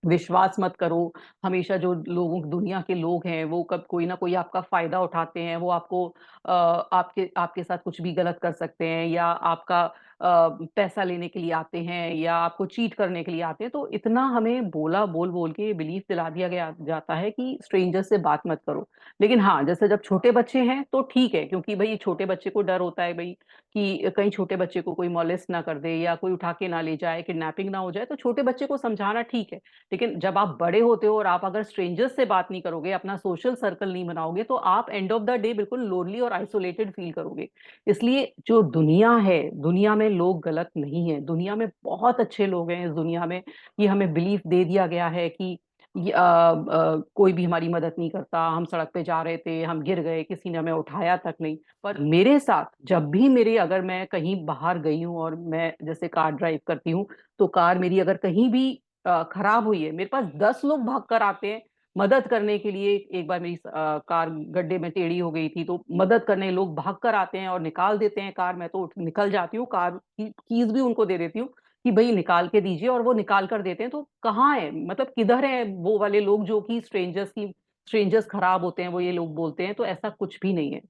विश्वास मत करो। हमेशा जो लोगों दुनिया के लोग हैं वो कब कोई ना कोई आपका फायदा उठाते हैं, वो आपके आपके साथ कुछ भी गलत कर सकते हैं या आपका पैसा लेने के लिए आते हैं या आपको चीट करने के लिए आते हैं। तो इतना हमें बोल बोल के बिलीफ दिला दिया गया जाता है कि स्ट्रेंजर से बात मत करो। लेकिन हाँ, जैसे जब छोटे बच्चे हैं तो ठीक है, क्योंकि भाई छोटे बच्चे को डर होता है भाई कि कहीं छोटे बच्चे को कोई मॉलेस्ट ना कर दे या कोई उठा के ना ले जाए, किडनैपिंग ना हो जाए, तो छोटे बच्चे को समझाना ठीक है। लेकिन जब आप बड़े होते हो और आप अगर स्ट्रेंजर्स से बात नहीं करोगे, अपना सोशल सर्कल नहीं बनाओगे, तो आप एंड ऑफ द डे बिल्कुल लोनली और आइसोलेटेड फील करोगे। इसलिए जो दुनिया है, दुनिया में लोग गलत नहीं है, दुनिया में बहुत अच्छे लोग हैं। इस दुनिया में ये हमें बिलीफ दे दिया गया है कि कोई भी हमारी मदद नहीं करता, हम सड़क पे जा रहे थे, हम गिर गए, किसी ने हमें उठाया तक नहीं। पर मेरे साथ जब भी मेरे अगर मैं कहीं बाहर गई हूँ और मैं जैसे कार ड्राइव करती हूँ, तो कार मेरी अगर कहीं भी खराब हुई है, मेरे पास 10 लोग भाग कर आते हैं मदद करने के लिए। एक बार मेरी कार गड्ढे में टेढ़ी हो गई थी तो मदद करने लोग भाग कर आते हैं और निकाल देते हैं कार। मैं तो निकल जाती हूँ, कार की कीज भी उनको दे देती हूँ कि भाई निकाल के दीजिए, और वो निकाल कर देते हैं। तो कहाँ है, मतलब किधर है वो वाले लोग जो कि स्ट्रेंजर्स खराब होते हैं वो ये लोग बोलते हैं, तो ऐसा कुछ भी नहीं है।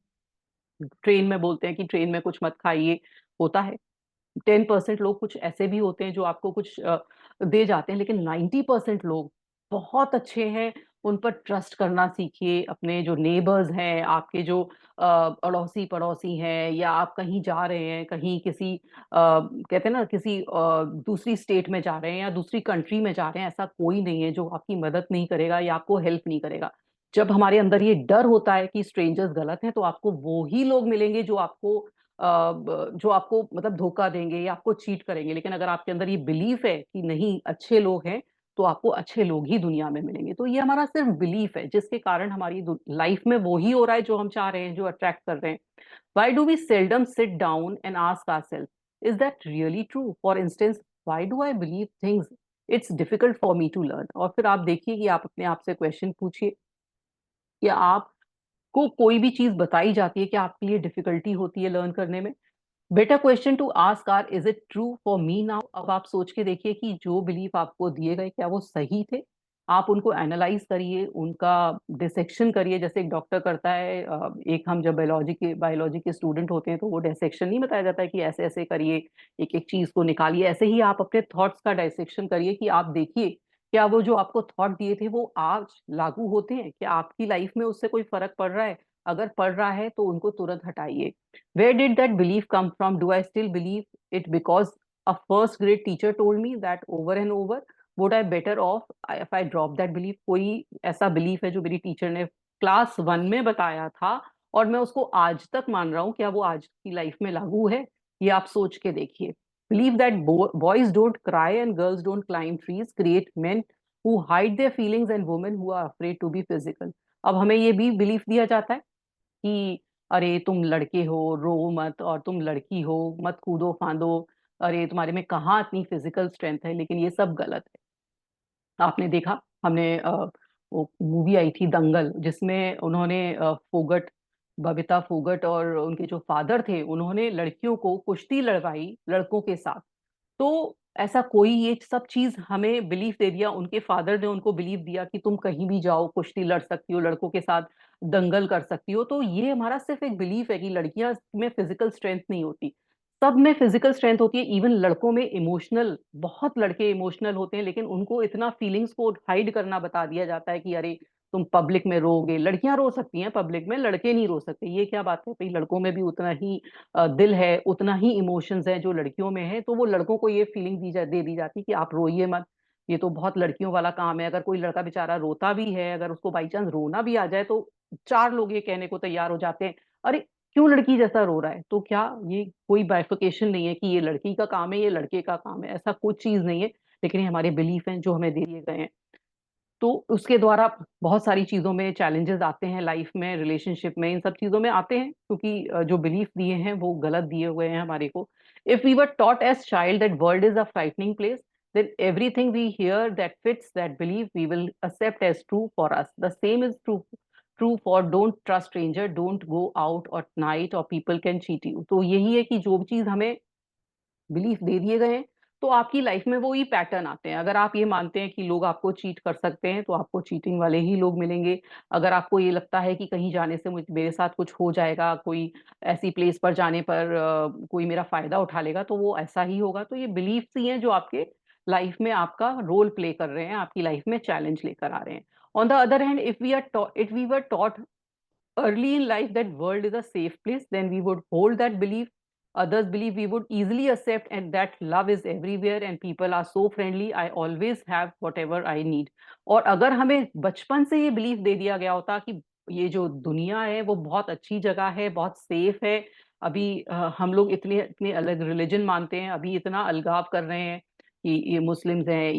ट्रेन में बोलते हैं कि ट्रेन में कुछ मत खाइए, होता है। 10% लोग कुछ ऐसे भी होते हैं जो आपको कुछ दे जाते हैं, लेकिन 90% लोग बहुत अच्छे हैं। उन पर ट्रस्ट करना सीखिए। अपने जो नेबर्स हैं, आपके जो अड़ोसी पड़ोसी हैं, या आप कहीं जा रहे हैं, कहीं किसी कहते हैं ना किसी दूसरी स्टेट में जा रहे हैं या दूसरी कंट्री में जा रहे हैं, ऐसा कोई नहीं है जो आपकी मदद नहीं करेगा या आपको हेल्प नहीं करेगा। जब हमारे अंदर ये डर होता है कि स्ट्रेंजर्स गलत हैं, तो आपको वो ही लोग मिलेंगे जो आपको मतलब धोखा देंगे या आपको चीट करेंगे। लेकिन अगर आपके अंदर ये बिलीफ है कि नहीं, अच्छे लोग हैं, तो आपको अच्छे लोग ही दुनिया में मिलेंगे। तो ये हमारा सिर्फ बिलीफ है, जिसके कारण हमारी लाइफ में वो ही हो रहा है जो हम चाह रहे हैं, जो अट्रैक्ट कर रहे हैं। Why do we seldom sit down and ask ourselves, is that really true? For instance, why do I believe things it's difficult for me to learn? और फिर आप देखिए कि आप अपने आप से क्वेश्चन पूछिए कि आपको कोई भी चीज बताई जाती है कि आपके लिए डिफिकल्टी होती है लर्न करने में। Better question to ask are, is it true for me now? अब आप सोच के देखिए कि जो बिलीफ आपको दिए गए, क्या वो सही थे? आप उनको एनालाइज करिए, उनका डिसेक्शन करिए, जैसे एक डॉक्टर करता है। एक हम जब बायोलॉजी के स्टूडेंट होते हैं, तो वो डिसेक्शन नहीं बताया जाता है कि ऐसे ऐसे करिए, एक एक चीज को निकालिए। ऐसे ही आप अपने थॉट्स का डाइसेक्शन करिए कि आप देखिए क्या वो जो आपको थॉट दिए थे वो आज लागू होते हैं, क्या आपकी लाइफ में उससे कोई फर्क पड़ रहा है? अगर पड़ रहा है तो उनको तुरंत हटाइए। Where did that belief come from? Do I still believe it because a first grade teacher told me that over and over? Would I better off if I drop that belief? कोई ऐसा belief है जो मेरी teacher ने class 1 में बताया था और मैं उसको आज तक मान रहा हूँ, क्या वो आज की लाइफ में लागू है? ये आप सोच के देखिए। Believe that boys don't cry and girls don't climb trees create men who hide their feelings and women who are afraid to be physical. अब हमें ये भी बिलीफ दिया जाता है कि अरे तुम लड़के हो, रो मत, और तुम लड़की हो, मत कूदो फांदो, अरे तुम्हारे में कहाँ इतनी फिजिकल स्ट्रेंथ है। लेकिन ये सब गलत है। आपने देखा, हमने वो मूवी आई थी दंगल, जिसमें उन्होंने फोगट, बबीता फोगट और उनके जो फादर थे, उन्होंने लड़कियों को कुश्ती लड़वाई लड़कों के साथ। तो ऐसा कोई ये सब चीज हमें बिलीफ दे दिया, उनके फादर ने उनको बिलीफ दिया कि तुम कहीं भी जाओ, कुश्ती लड़ सकती हो, लड़कों के साथ दंगल कर सकती हो। तो ये हमारा सिर्फ एक बिलीफ है कि लड़कियां में फिजिकल स्ट्रेंथ नहीं होती, सब में फिजिकल स्ट्रेंथ होती है। इवन लड़कों में इमोशनल, बहुत लड़के इमोशनल होते हैं, लेकिन उनको इतना फीलिंग्स को हाइड करना बता दिया जाता है कि अरे तुम पब्लिक में रोगे। लड़कियां रो सकती हैं पब्लिक में, लड़के नहीं रो सकते। ये क्या बात है भाई? लड़कों में भी उतना ही दिल है, उतना ही इमोशंस है जो लड़कियों में है। तो वो लड़कों को ये फीलिंग दे दी जाती है कि आप रोइए मत, ये तो बहुत लड़कियों वाला काम है। अगर कोई लड़का बेचारा रोता भी है, अगर उसको बाई चांस रोना भी आ जाए, तो चार लोग ये कहने को तैयार हो जाते हैं, अरे क्यों लड़की जैसा रो रहा है? तो क्या ये कोई बाइफिकेशन नहीं है कि ये लड़की का काम है, ये लड़के का काम है? ऐसा कुछ चीज नहीं है। लेकिन ये हमारे बिलीफ हैं जो हमें दे दिए गए हैं। तो उसके द्वारा बहुत सारी चीजों में चैलेंजेस आते हैं, लाइफ में, रिलेशनशिप में, इन सब चीजों में आते हैं, क्योंकि जो बिलीफ दिए हैं वो गलत दिए हुए हैं हमारे को। If we were taught as child that world is a frightening place, then everything we hear that fits that belief we will accept as true for us. The same is true for don't trust stranger, don't go out at night or people can cheat you. तो यही है कि जो भी चीज हमें belief दे दिए गए हैं, तो आपकी लाइफ में वो ही पैटर्न आते हैं। अगर आप ये मानते हैं कि लोग आपको चीट कर सकते हैं, तो आपको चीटिंग वाले ही लोग मिलेंगे। अगर आपको ये लगता है कि कहीं जाने से मुझे मेरे साथ कुछ हो जाएगा, कोई ऐसी प्लेस पर जाने पर कोई मेरा फायदा उठा लेगा, तो वो ऐसा ही होगा। तो ये बिलीफ्स ही हैं जो आपके लाइफ में आपका रोल प्ले कर रहे हैं, आपकी लाइफ में चैलेंज लेकर आ रहे हैं। On the other hand, if we were taught early in life that world is a safe place, then we would hold that belief. Others believe we would easily accept and that love is everywhere and people are so friendly. I always have whatever I need. और अगर हमें बचपन से ये belief दे दिया गया होता कि ये जो दुनिया है वो बहुत अच्छी जगह है, बहुत सेफ है। अभी हम लोग इतने इतने अलग रिलीजन मानते हैं, अभी इतना अलगाव कर रहे हैं कि ये मुस्लिम्स हैं,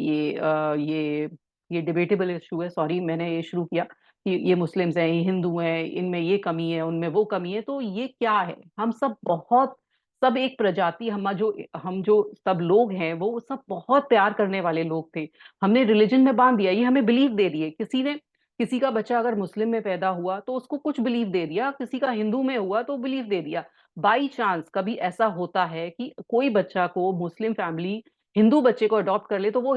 ये डिबेटेबल इशू है। सॉरी, मैंने ये शुरू किया कि ये मुस्लिम्स हैं, ये हिंदू हैं, इनमें ये कमी है, उनमें वो कमी है। तो ये क्या है? हम सब बहुत, सब एक प्रजाति, हम जो सब लोग हैं वो सब बहुत प्यार करने वाले लोग थे। हमने रिलीजन में बांध दिया, ये हमें बिलीव दे दिए। किसी का बच्चा अगर मुस्लिम में पैदा हुआ तो उसको कुछ बिलीव दे दिया, किसी का हिंदू में हुआ तो बिलीव दे दिया। बाई चांस कभी ऐसा होता है कि कोई बच्चा को मुस्लिम फैमिली हिंदू बच्चे को अडॉप्ट कर ले, तो वो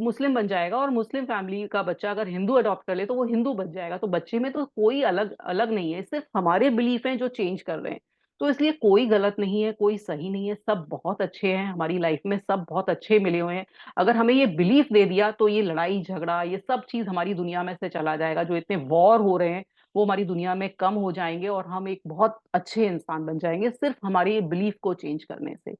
मुस्लिम बन जाएगा, और मुस्लिम फैमिली का बच्चा अगर हिंदू अडॉप्ट कर ले तो वो हिंदू बन जाएगा। तो बच्चे में तो कोई अलग अलग नहीं है, सिर्फ हमारे बिलीफ हैं जो चेंज कर रहे हैं। तो इसलिए कोई गलत नहीं है, कोई सही नहीं है, सब बहुत अच्छे हैं हमारी लाइफ में, सब बहुत अच्छे मिले हुए हैं। अगर हमें ये बिलीफ दे दिया तो ये लड़ाई झगड़ा ये सब चीज हमारी दुनिया में से चला जाएगा। जो इतने वॉर हो रहे हैं वो हमारी दुनिया में कम हो जाएंगे, और हम एक बहुत अच्छे इंसान बन जाएंगे सिर्फ हमारे बिलीफ को चेंज करने से।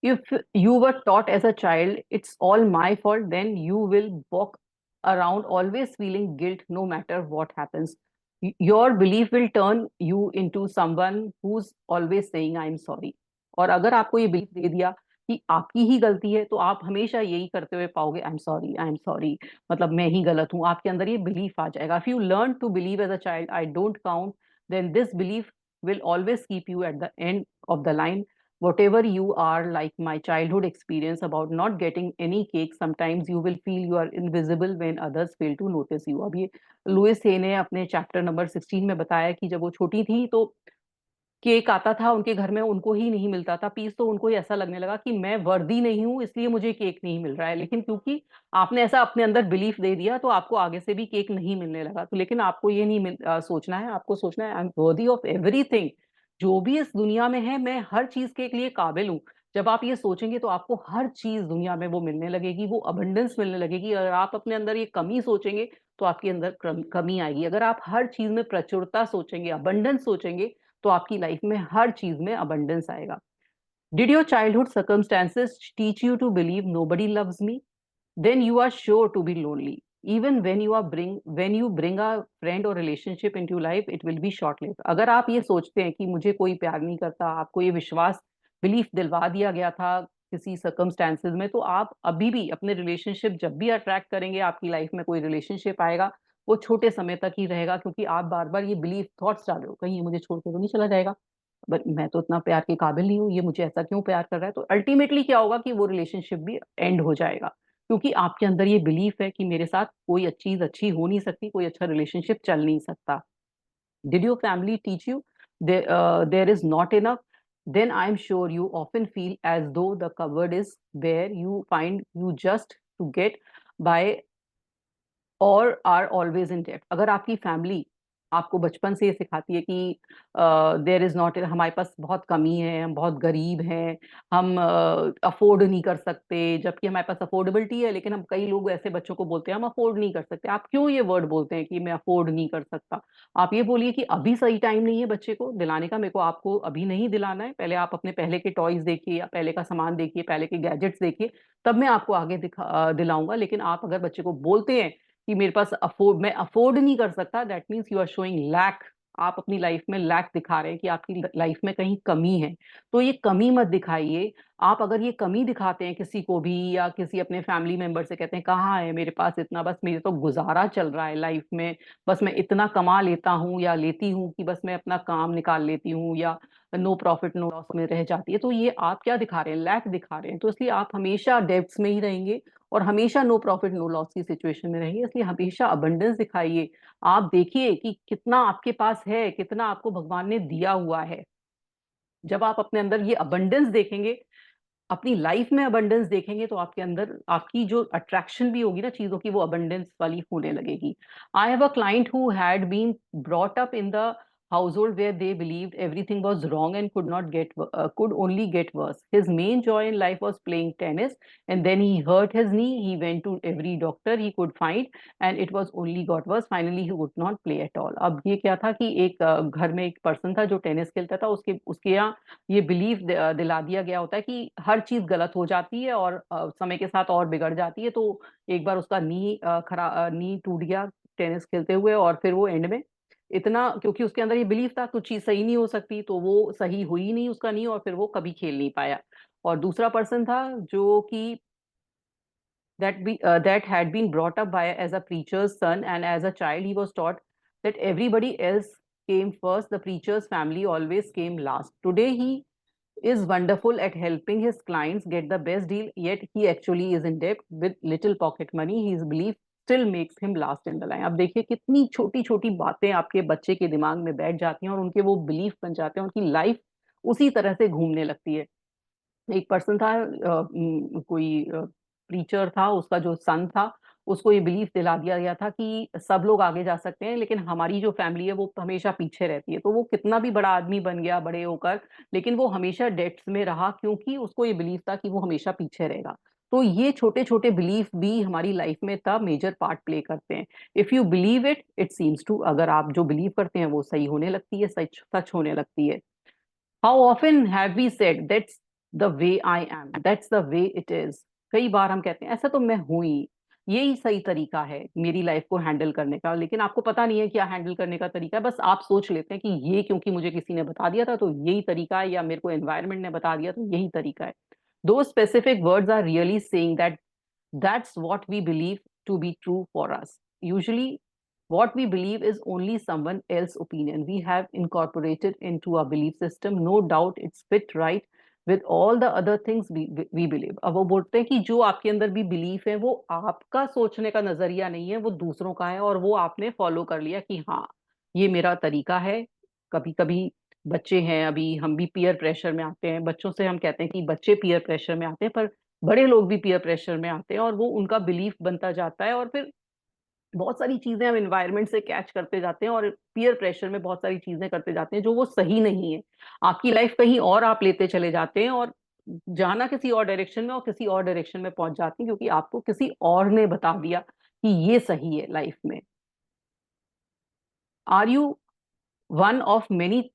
If you were taught as a child, it's all my fault, then you will walk around always feeling guilt no matter what happens. Your belief will turn you into someone who's always saying I'm sorry. और अगर आपको ये belief दे दिया कि आपकी ही गलती है, तो आप हमेशा यही करते हुए पाओगे, I am sorry, I am sorry, मतलब मैं ही गलत हूँ। आपके अंदर ये बिलीफ आ जाएगा। If you learn to believe as a child I don't count, then this belief will always keep you at the end of the line. Whatever you are, like my childhood experience about not getting any cake, sometimes you will feel you are invisible when others fail to notice you. अब ये Louis हे ने अपने chapter number 16 में बताया कि जब वो छोटी थी तो केक आता था उनके घर में, उनको ही नहीं मिलता था पीस, तो उनको ही ऐसा लगने लगा कि मैं वर्दी नहीं हूँ इसलिए मुझे केक नहीं मिल रहा है। लेकिन क्योंकि आपने ऐसा अपने अंदर बिलीफ दे दिया, तो आपको आगे से भी केक नहीं मिलने लगा। तो लेकिन आपको ये नहीं सोचना है, आपको सोचना है I am worthy of everything. जो भी इस दुनिया में है, मैं हर चीज के लिए काबिल हूँ। जब आप ये सोचेंगे तो आपको हर चीज दुनिया में वो मिलने लगेगी, वो अबंडेंस मिलने लगेगी। अगर आप अपने अंदर ये कमी सोचेंगे तो आपके अंदर कमी आएगी। अगर आप हर चीज में प्रचुरता सोचेंगे, अबंडेंस सोचेंगे, तो आपकी लाइफ में हर चीज में अबंडेंस आएगा। Did your childhood circumstances teach you to believe nobody loves me? Then you are sure to be lonely. Even when you bring a friend or relationship into your life, it will be short lived. अगर आप ये सोचते हैं कि मुझे कोई प्यार नहीं करता, आपको ये विश्वास, बिलीफ दिलवा दिया गया था किसी सर्कमस्टेंसेस में, तो आप अभी भी अपने रिलेशनशिप जब भी अट्रैक्ट करेंगे, आपकी लाइफ में कोई रिलेशनशिप आएगा, वो छोटे समय तक ही रहेगा। क्योंकि आप बार बार ये बिलीफ थॉट्स डाल रहे हो, कहीं ये मुझे छोड़ के तो नहीं चला जाएगा, बट मैं तो इतना प्यार के काबिल नहीं हूँ, ये मुझे ऐसा क्यों प्यार कर रहा है। तो अल्टीमेटली क्या होगा कि वो रिलेशनशिप भी एंड हो जाएगा, क्योंकि आपके अंदर ये बिलीफ है कि मेरे साथ कोई चीज अच्छी हो नहीं सकती, कोई अच्छा रिलेशनशिप चल नहीं सकता। Did your family teach you there is not enough? then I'm sure you often feel as though the cupboard is where you find you just to get by और आर ऑलवेज इन डेट। अगर आपकी family आपको बचपन से ये सिखाती है कि देयर इज नॉट, हमारे पास बहुत कमी है, हम बहुत गरीब हैं, हम अफोर्ड नहीं कर सकते, जबकि हमारे पास अफोर्डेबिलिटी है, लेकिन हम, कई लोग ऐसे बच्चों को बोलते हैं हम अफोर्ड नहीं कर सकते। आप क्यों ये वर्ड बोलते हैं कि मैं अफोर्ड नहीं कर सकता? आप ये बोलिए कि अभी सही टाइम नहीं है बच्चे को दिलाने का, मेरे को आपको अभी नहीं दिलाना है, पहले आप अपने पहले के टॉयज देखिए, या पहले का सामान देखिए, पहले के गैजेट्स देखिए, तब मैं आपको आगे दिलाऊंगा। लेकिन आप अगर बच्चे को बोलते हैं कि मेरे पास मैं अफोर्ड नहीं कर सकता, that means you are showing lack. आप अपनी लाइफ में लैक दिखा रहे हैं कि आपकी लाइफ में कहीं कमी है। तो ये कमी मत दिखाइए। आप अगर ये कमी दिखाते हैं किसी को भी, या किसी अपने फैमिली मेंबर से कहते हैं कहाँ है मेरे पास इतना, बस मेरे तो गुजारा चल रहा है लाइफ में, बस मैं इतना कमा लेता हूँ या लेती हूँ कि बस मैं अपना काम निकाल लेती हूँ, या नो प्रॉफिट नो लॉस में रह जाती है, तो ये आप क्या दिखा रहे हैं? लैक दिखा रहे हैं। तो इसलिए आप हमेशा डेब्ट्स में ही रहेंगे, और हमेशा नो प्रॉफिट नो लॉस की सिचुएशन में रहिए। इसलिए हमेशा अबंडेंस दिखाइए। आप देखिए कि कितना आपके पास है, कितना आपको भगवान ने दिया हुआ है। जब आप अपने अंदर ये अबंडेंस देखेंगे, अपनी लाइफ में अबंडेंस देखेंगे, तो आपके अंदर आपकी जो अट्रैक्शन भी होगी ना चीजों की, वो अबंडेंस वाली होने लगेगी। I have a client who had been brought up in the household where they believed everything was wrong and could only get worse. His main joy in life was playing tennis, and then he hurt his knee. He went to every doctor he could find, and it was only got worse. Finally he would not play at all. अब ये क्या था कि एक घर में एक person था जो टेनिस खेलता था, उसके उसके यहाँ ये बिलीफ दिला दिया गया होता है कि हर चीज गलत हो जाती है, और समय के साथ और बिगड़ जाती है। तो एक बार उसका नी टूट गया टेनिस खेलते हुए, और फिर वो एंड में इतना, क्योंकि उसके अंदर ये बिलीफ था कुछ चीज सही नहीं हो सकती, तो वो सही हुई नहीं उसका नी, और फिर वो कभी खेल नहीं पाया। और दूसरा पर्सन था जो कि that had been brought up by as a preacher's son, and as a child he was taught that everybody else came first, the preacher's family always came last. Today he is wonderful at helping his clients get the best deal, yet he actually is in debt with little pocket money. His belief still makes him last in the line. अब देखिए कितनी छोटी छोटी बातें आपके बच्चे के दिमाग में बैठ जाती हैं, और उनके वो बिलीफ बन जाते हैं, उनकी लाइफ उसी तरह से घूमने लगती है। एक पर्सन था, कोई प्रीचर था, उसका जो सन था, उसको ये बिलीफ दिला दिया गया था कि सब लोग आगे जा सकते हैं, लेकिन हमारी जो फैमिली है वो हमेशा पीछे रहती है। तो वो कितना भी बड़ा आदमी बन गया बड़े होकर, लेकिन वो हमेशा डेट्स में रहा, क्योंकि उसको ये बिलीफ था कि वो हमेशा पीछे रहेगा। तो ये छोटे छोटे बिलीफ भी हमारी लाइफ में तब मेजर पार्ट प्ले करते हैं। If you believe it, it seems to, अगर आप जो बिलीव करते हैं वो सही होने लगती है, सच सच होने लगती है। How often have we said that's the way I am, that's the way it is. कई बार हम कहते हैं ऐसा तो मैं हूं ही, यही सही तरीका है मेरी लाइफ को हैंडल करने का, लेकिन आपको पता नहीं है क्या हैंडल करने का तरीका है, बस आप सोच लेते हैं कि ये क्योंकि मुझे किसी ने बता दिया था तो यही तरीका है, या मेरे को एनवायरनमेंट ने बता दिया तो यही तरीका है। Those specific words are really saying that that's what we believe to be true for us. Usually what we believe is only someone else's opinion. We have incorporated into our belief system. No doubt it's fit right with all the other things we believe. अब वो बोलते हैं कि जो आपके अंदर भी belief है वो आपका सोचने का नजरिया नहीं है, वो दूसरों का है, और वो आपने फॉलो कर लिया कि हाँ ये मेरा तरीका है। कभी कभी बच्चे हैं, अभी हम भी पीयर प्रेशर में आते हैं, बच्चों से हम कहते हैं कि बच्चे पीयर प्रेशर में आते हैं, पर बड़े लोग भी पीयर प्रेशर में आते हैं और वो उनका बिलीफ बनता जाता है, और फिर बहुत सारी चीजें हम एनवायरनमेंट से कैच करते जाते हैं और पीयर प्रेशर में बहुत सारी चीजें करते जाते हैं जो वो सही नहीं है। आपकी लाइफ कहीं और आप लेते चले जाते हैं, और जाना किसी और डायरेक्शन में और किसी और डायरेक्शन में पहुंच जाती हैं क्योंकि आपको किसी और ने बता दिया कि ये सही है लाइफ में। Are you one of many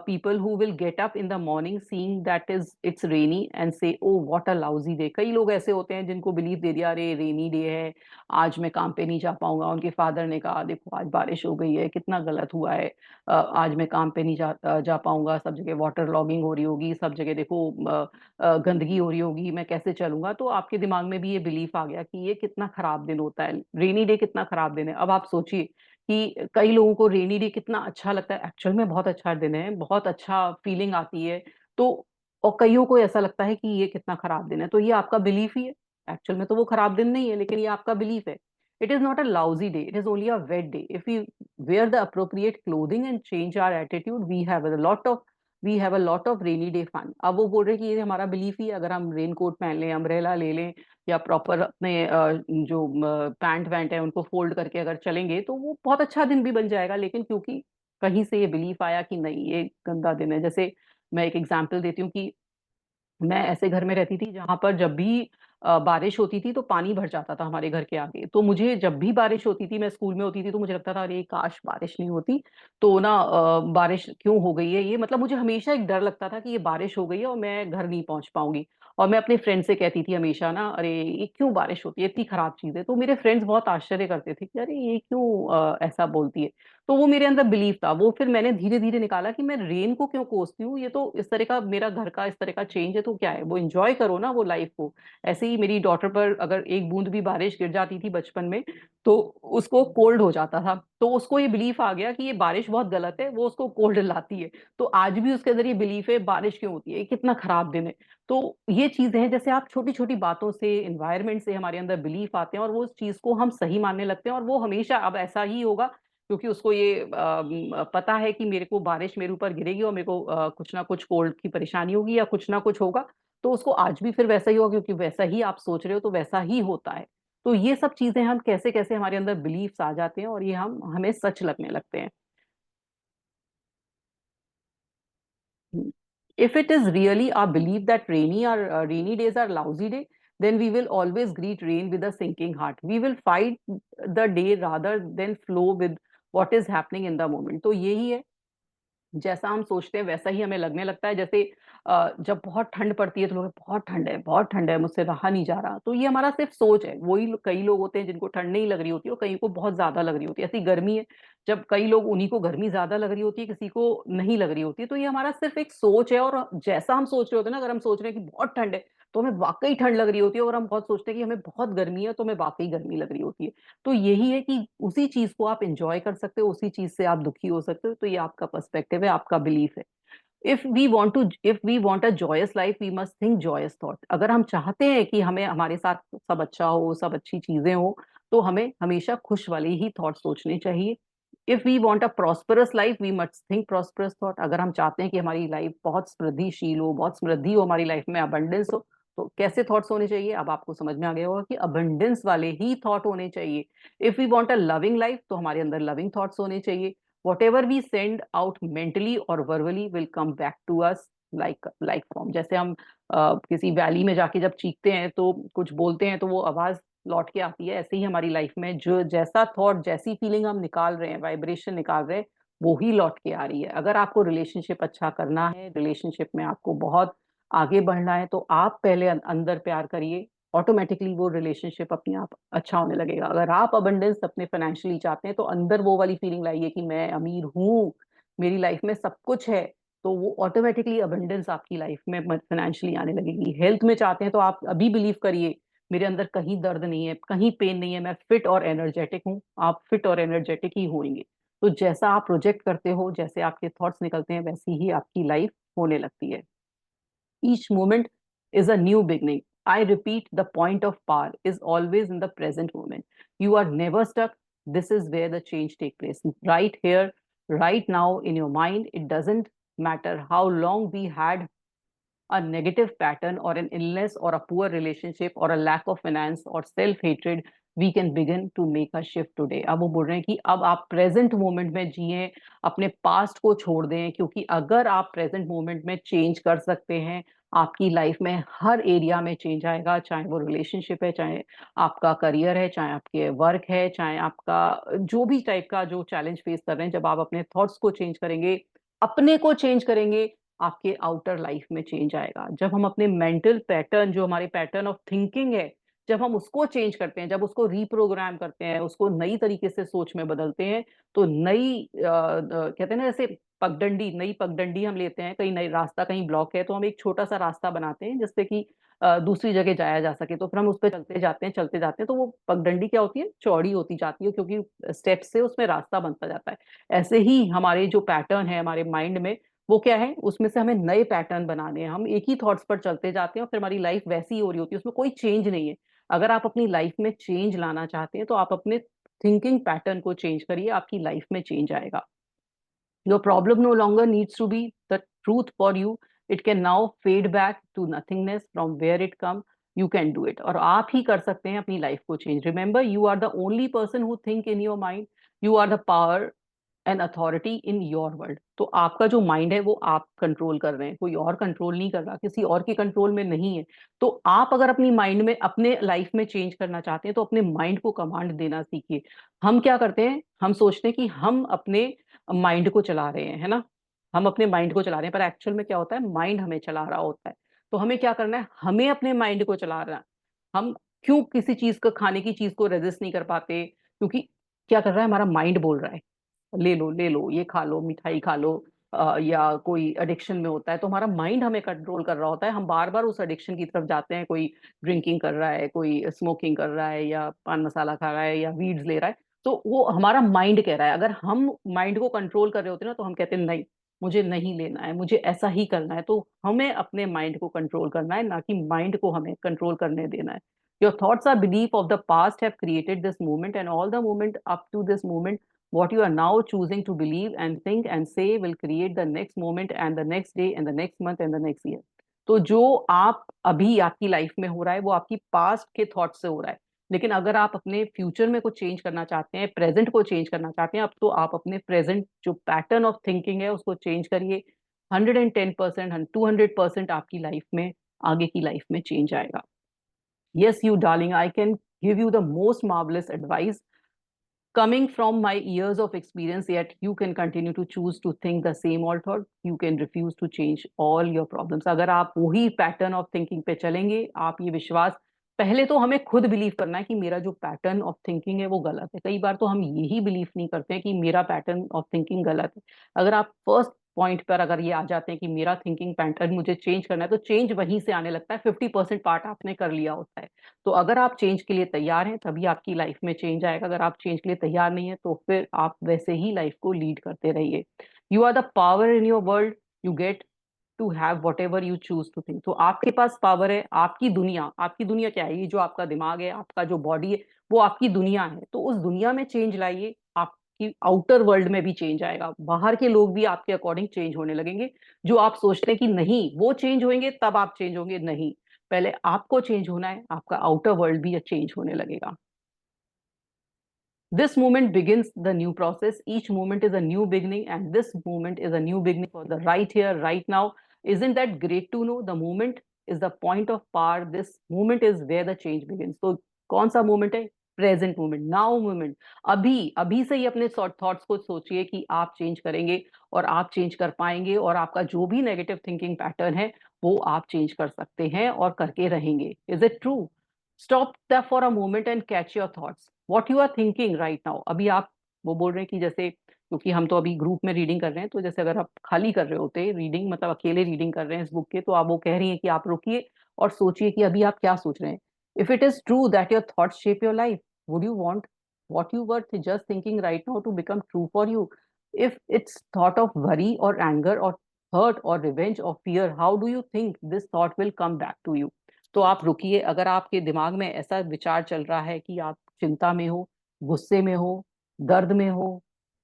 people who will get up in the morning seeing that is it's rainy and say oh what a lousy day? कई लोग ऐसे होते हैं जिनको बिलीव दे दिया अरे रेनी डे है, आज मैं काम पे नहीं जा पाऊंगा। उनके फादर ने कहा देखो आज बारिश हो गई है, कितना गलत हुआ है, आज मैं काम पे नहीं जा पाऊंगा, सब जगह वाटर लॉगिंग हो रही होगी, सब जगह देखो गंदगी हो रही होगी, मैं कैसे चलूंगा। तो आपके दिमाग में भी ये बिलीफ आ गया कि ये कितना खराब दिन होता है, रेनी डे कितना खराब दिन है। अब आप सोचिए कि कई लोगों को रेनी डे कितना अच्छा लगता है, एक्चुअल में बहुत अच्छा दिन है, बहुत अच्छा फीलिंग आती है। तो और कईयों को ऐसा लगता है कि ये कितना खराब दिन है, तो ये आपका बिलीफ ही है। एक्चुअल में तो वो खराब दिन नहीं है, लेकिन ये आपका बिलीफ है। It is not a lousy day, it is only a wet day. If you wear the appropriate clothing and change our attitude we have a lot of rainy day fun. अब वो बोल रहे हैं कि ये हमारा belief ही है, अगर हम रेन कोट पहन लें, अम्ब्रेला ले लें, या प्रॉपर अपने जो पैंट वैंट है उनको फोल्ड करके अगर चलेंगे तो वो बहुत अच्छा दिन भी बन जाएगा। लेकिन क्योंकि कहीं से ये बिलीफ आया कि नहीं ये गंदा दिन है। जैसे मैं एक एग्जांपल देती हूँ कि मैं ऐसे घर में रहती थी जहां पर जब भी बारिश होती थी तो पानी भर जाता था हमारे घर के आगे। तो मुझे जब भी बारिश होती थी, मैं स्कूल में होती थी, तो मुझे लगता था अरे काश बारिश नहीं होती, तो ना बारिश क्यों हो गई है ये, मतलब मुझे हमेशा एक डर लगता था कि ये बारिश हो गई है और मैं घर नहीं पहुंच पाऊंगी। और मैं अपने फ्रेंड से कहती थी हमेशा ना अरे ये क्यों बारिश होती है, इतनी खराब चीज है। तो मेरे फ्रेंड्स बहुत आश्चर्य करते थे कि अरे ये क्यों ऐसा बोलती है। तो वो मेरे अंदर बिलीव था। वो फिर मैंने धीरे धीरे निकाला कि मैं रेन को क्यों कोसती हूँ, ये तो इस तरह का मेरा घर का इस तरह का चेंज है, तो क्या है, वो एंजॉय करो ना वो लाइफ को। ऐसे ही मेरी डॉटर पर अगर एक बूंद भी बारिश गिर जाती थी बचपन में तो उसको कोल्ड हो जाता था। तो उसको ये बिलीफ आ गया कि ये बारिश बहुत गलत है, वो उसको कोल्ड लाती है। तो आज भी उसके अंदर ये बिलीफ है बारिश क्यों होती है, ये कितना खराब दिन है। तो ये चीजें हैं, जैसे आप छोटी छोटी बातों से, एनवायरनमेंट से हमारे अंदर बिलीफ आते हैं और वो उस चीज को हम सही मानने लगते हैं, और वो हमेशा अब ऐसा ही होगा क्योंकि उसको ये पता है कि मेरे को बारिश मेरे ऊपर गिरेगी और मेरे को कुछ ना कुछ कोल्ड की परेशानी होगी या कुछ ना कुछ होगा। तो उसको आज भी फिर वैसा ही होगा क्योंकि वैसा ही आप सोच रहे हो तो वैसा ही होता है। तो ये सब चीजें हम कैसे कैसे हमारे अंदर बिलीफ्स आ जाते हैं और ये हम हमें सच लगने लगते हैं। If it is really our belief that rainy days are lousy day, then we will always greet rain with a sinking heart. We will fight the day rather than flow with what is happening in the moment. तो यही है, जैसा हम सोचते हैं वैसा ही हमें लगने लगता है। जैसे जब बहुत ठंड पड़ती है तो लोग बहुत ठंड है, मुझसे रहा नहीं जा रहा। तो ये हमारा सिर्फ सोच है। कई लोग होते हैं जिनको ठंड नहीं लग रही होती और कई को बहुत ज्यादा लग रही होती है। ऐसी गर्मी है जब कई लोग, उन्हीं को गर्मी ज्यादा लग रही होती है, किसी को नहीं लग रही होती है। तो ये हमारा सिर्फ एक सोच है, और जैसा हम सोच रहे होते हैं ना, अगर हम सोच रहे हैं कि बहुत ठंड है तो हमें वाकई ठंड लग रही होती है, और हम बहुत सोचते हैं कि हमें बहुत गर्मी है तो हमें वाकई गर्मी लग रही होती है। तो यही है कि उसी चीज को आप एंजॉय कर सकते हो, उसी चीज से आप दुखी हो सकते हो। तो ये आपका पर्सपेक्टिव है, आपका बिलीफ है। If we want a joyous life we must think joyous thought. अगर हम चाहते हैं कि हमें हमारे साथ सब अच्छा हो, सब अच्छी चीजें हो, तो हमें हमेशा खुश वाले ही थॉट सोचने चाहिए। If we want a prosperous life we must think prosperous thought. अगर हम चाहते हैं कि हमारी लाइफ बहुत समृद्धिशील हो, बहुत समृद्धि हो, हमारी लाइफ में अबंडेंस हो, तो कैसे थॉट्स होने चाहिए? अब आपको समझ में आ गया होगा कि अबंडेंस वाले ही थॉट होने चाहिए। If we want a loving life तो हमारे अंदर लविंग थॉट्स होने चाहिए। whatever we send out mentally or verbally will come back to us like form। जैसे हम किसी वैली में जाके जब चीखते हैं तो कुछ बोलते हैं तो वो आवाज लौट के आती है, ऐसे ही हमारी लाइफ में जो जैसा थॉट, जैसी फीलिंग हम निकाल रहे हैं, वाइब्रेशन निकाल रहे हैं, वो ही लौट के आ रही है। अगर आपको रिलेशनशिप अच्छा करना है, रिलेशनशिप में आपको बहुत आगे बढ़ना है, तो आप पहले अंदर प्यार करिए ऑटोमेटिकली वो रिलेशनशिप अपने आप अच्छा होने लगेगा। अगर आप अबंडेंस अपने फाइनेंशियली चाहते हैं तो अंदर वो वाली फीलिंग लाइए कि मैं अमीर हूँ, मेरी लाइफ में सब कुछ है, तो वो ऑटोमेटिकली अबंडेंस आपकी लाइफ में फाइनेंशियली आने लगेगी। हेल्थ में चाहते हैं तो आप अभी बिलीव करिए, मेरे अंदर कहीं दर्द नहीं है, कहीं पेन नहीं है, मैं फिट और एनर्जेटिक हूँ। आप फिट और एनर्जेटिक ही होंगे। तो जैसा आप प्रोजेक्ट करते हो, जैसे आपके थॉट्स निकलते हैं, वैसी ही आपकी लाइफ होने लगती है। Each moment is a new beginning. I repeat, the point of power is always in the present moment. You are never stuck. This is where the change takes place. Right here, right now in your mind. It doesn't matter how long we had a negative pattern or an illness or a poor relationship or a lack of finance or self hatred, we can begin to make a shift today. अब वो बोल रहे हैं कि अब आप present moment में जिए, अपने पास्ट को छोड़ दें, क्योंकि अगर आप प्रेजेंट मोमेंट में चेंज कर सकते हैं, आपकी लाइफ में हर एरिया में चेंज आएगा। चाहे वो रिलेशनशिप है, चाहे आपका करियर है, चाहे आपके वर्क है, चाहे आपका जो भी टाइप का जो चैलेंज फेस कर रहे हैं, जब आप अपने थॉट्स को चेंज करेंगे, अपने को चेंज करेंगे, आपके आउटर लाइफ में चेंज आएगा। जब हम अपने मेंटल पैटर्न, जो हमारे पैटर्न ऑफ थिंकिंग है, जब हम उसको चेंज करते हैं, जब उसको रीप्रोग्राम करते हैं, उसको नई तरीके से सोच में बदलते हैं, तो नई कहते हैं ना, जैसे पगडंडी, नई पगडंडी हम लेते हैं, कहीं नई रास्ता कहीं ब्लॉक है तो हम एक छोटा सा रास्ता बनाते हैं जिससे कि दूसरी जगह जाया जा सके, तो फिर हम उस पर चलते जाते हैं, तो वो पगडंडी क्या होती है, चौड़ी होती जाती है, क्योंकि स्टेप से उसमें रास्ता बनता जाता है। ऐसे ही हमारे जो पैटर्न है हमारे माइंड में, वो क्या है, उसमें से हमें नए पैटर्न बनाने हैं। हम एक ही थॉट्स पर चलते जाते हैं और फिर हमारी लाइफ वैसी ही हो रही होती है, उसमें कोई चेंज नहीं है। अगर आप अपनी लाइफ में चेंज लाना चाहते हैं तो आप अपने थिंकिंग पैटर्न को चेंज करिए, आपकी लाइफ में चेंज आएगा। Your problem no longer needs to be the truth for you. It can now fade back to nothingness from where it come. You can do it. और आप ही कर सकते हैं अपनी लाइफ को change. Remember, you are the only person who think in your mind. You are the power an authority in your world. तो आपका जो माइंड है वो आप कंट्रोल कर रहे हैं, कोई और कंट्रोल नहीं कर रहा, किसी और के कंट्रोल में नहीं है। तो आप अगर अपनी माइंड में, अपने लाइफ में चेंज करना चाहते हैं तो अपने माइंड को कमांड देना सीखिए। हम क्या करते हैं, हम सोचते हैं कि हम अपने माइंड को चला रहे हैं, है ना, हम अपने माइंड को चला रहे हैं, पर एक्चुअल में क्या होता है, माइंड हमें चला रहा होता है। तो हमें क्या करना है, हमें अपने माइंड को चला रहा है। हम क्यों किसी चीज को, खाने की चीज को रेजिस्ट नहीं कर पाते, क्योंकि क्या कर रहा है, हमारा माइंड बोल रहा है ले लो, ये खा लो, मिठाई खा लो, या कोई एडिक्शन में होता है तो हमारा माइंड हमें कंट्रोल कर रहा होता है, हम बार बार उस एडिक्शन की तरफ जाते हैं। कोई ड्रिंकिंग कर रहा है, कोई स्मोकिंग कर रहा है, या पान मसाला खा रहा है, या वीड्स ले रहा है, तो वो हमारा माइंड कह रहा है। अगर हम माइंड को कंट्रोल कर रहे होते ना, तो हम कहते हैं नहीं, मुझे नहीं लेना है, मुझे ऐसा ही करना है। तो हमें अपने माइंड को कंट्रोल करना है, ना कि माइंड को हमें कंट्रोल करने देना है। Your thoughts are belief of the past have created this moment, and all the moment up to this moment, what you are now choosing to believe and think and say will create the next moment and the next day and the next month and the next year. तो जो आप अभी आपकी life में हो रहा है वो आपकी पास्ट के थॉट से हो रहा है, लेकिन अगर आप अपने फ्यूचर में कुछ चेंज करना चाहते हैं, प्रेजेंट को चेंज करना चाहते हैं, अब तो आप अपने प्रेजेंट जो पैटर्न ऑफ थिंकिंग है उसको चेंज करिए। 110%, 200% आपकी लाइफ में, आगे की लाइफ में चेंज आएगा। Yes, you darling, I can give you the most marvelous advice coming from my years of experience, yet you can continue to choose to think the same old thought. You can refuse to change all your problems. अगर आप वही pattern of thinking पे चलेंगे, आप ये विश्वास, पहले तो हमें खुद बिलीव करना है कि मेरा जो पैटर्न ऑफ थिंकिंग है वो गलत है। कई बार तो हम यही बिलीव नहीं करते हैं कि मेरा पैटर्न ऑफ थिंकिंग गलत है। अगर आप फर्स्ट पॉइंट पर अगर ये आ जाते हैं कि मेरा थिंकिंग पैटर्न मुझे चेंज करना है, तो चेंज वहीं से आने लगता है। 50% पार्ट आपने कर लिया होता है। तो अगर आप चेंज के लिए तैयार हैं तभी आपकी लाइफ में चेंज आएगा। अगर आप चेंज के लिए तैयार नहीं है तो फिर आप वैसे ही लाइफ को लीड करते रहिए। You are the power in your world, you get to have whatever you choose to think. तो आपके पास पावर है। आपकी दुनिया क्या है, ये जो आपका दिमाग है, आपका जो बॉडी है, वो आपकी दुनिया है। तो उस दुनिया में चेंज लाइए, आपकी आउटर वर्ल्ड में भी चेंज आएगा। बाहर के लोग भी आपके अकॉर्डिंग चेंज होने लगेंगे। जो आप सोचते हैं कि नहीं वो चेंज होंगे तब आप चेंज होंगे, नहीं, पहले आपको चेंज होना है, आपका आउटर वर्ल्ड भी चेंज होने लगेगा। This moment begins the new process. Each moment is a new beginning, and this moment is a new beginning for the right here, right now. Isn't that great to know? The moment is the point of power. This moment is where the change begins. So, कौन सा moment है? Present moment, now moment. अभी अभी से ही अपने thoughts को सोचिए कि आप चेंज करेंगे और आप चेंज कर पाएंगे, और आपका जो भी नेगेटिव थिंकिंग पैटर्न है वो आप चेंज कर सकते हैं और करके रहेंगे। Is it true? Stop the for a moment and catch your thoughts, what you are thinking right now. अभी आप वो बोल रहे हैं कि जैसे, क्योंकि हम तो अभी ग्रुप में रीडिंग कर रहे हैं, तो जैसे अगर आप खाली कर रहे होते रीडिंग, मतलब अकेले रीडिंग कर रहे हैं इस बुक के, तो आप वो कह रही हैं कि आप रुकिए और सोचिए कि अभी आप क्या सोच रहे हैं। If it is true that your thoughts shape your life, would you want what you were just thinking right now to become true for you? If it's thought of worry or anger or hurt or revenge or fear, how do you think this thought will come back to you? तो आप रुकिए, अगर आपके दिमाग में ऐसा विचार चल रहा है कि आप चिंता में हो, गुस्से में हो, दर्द में हो,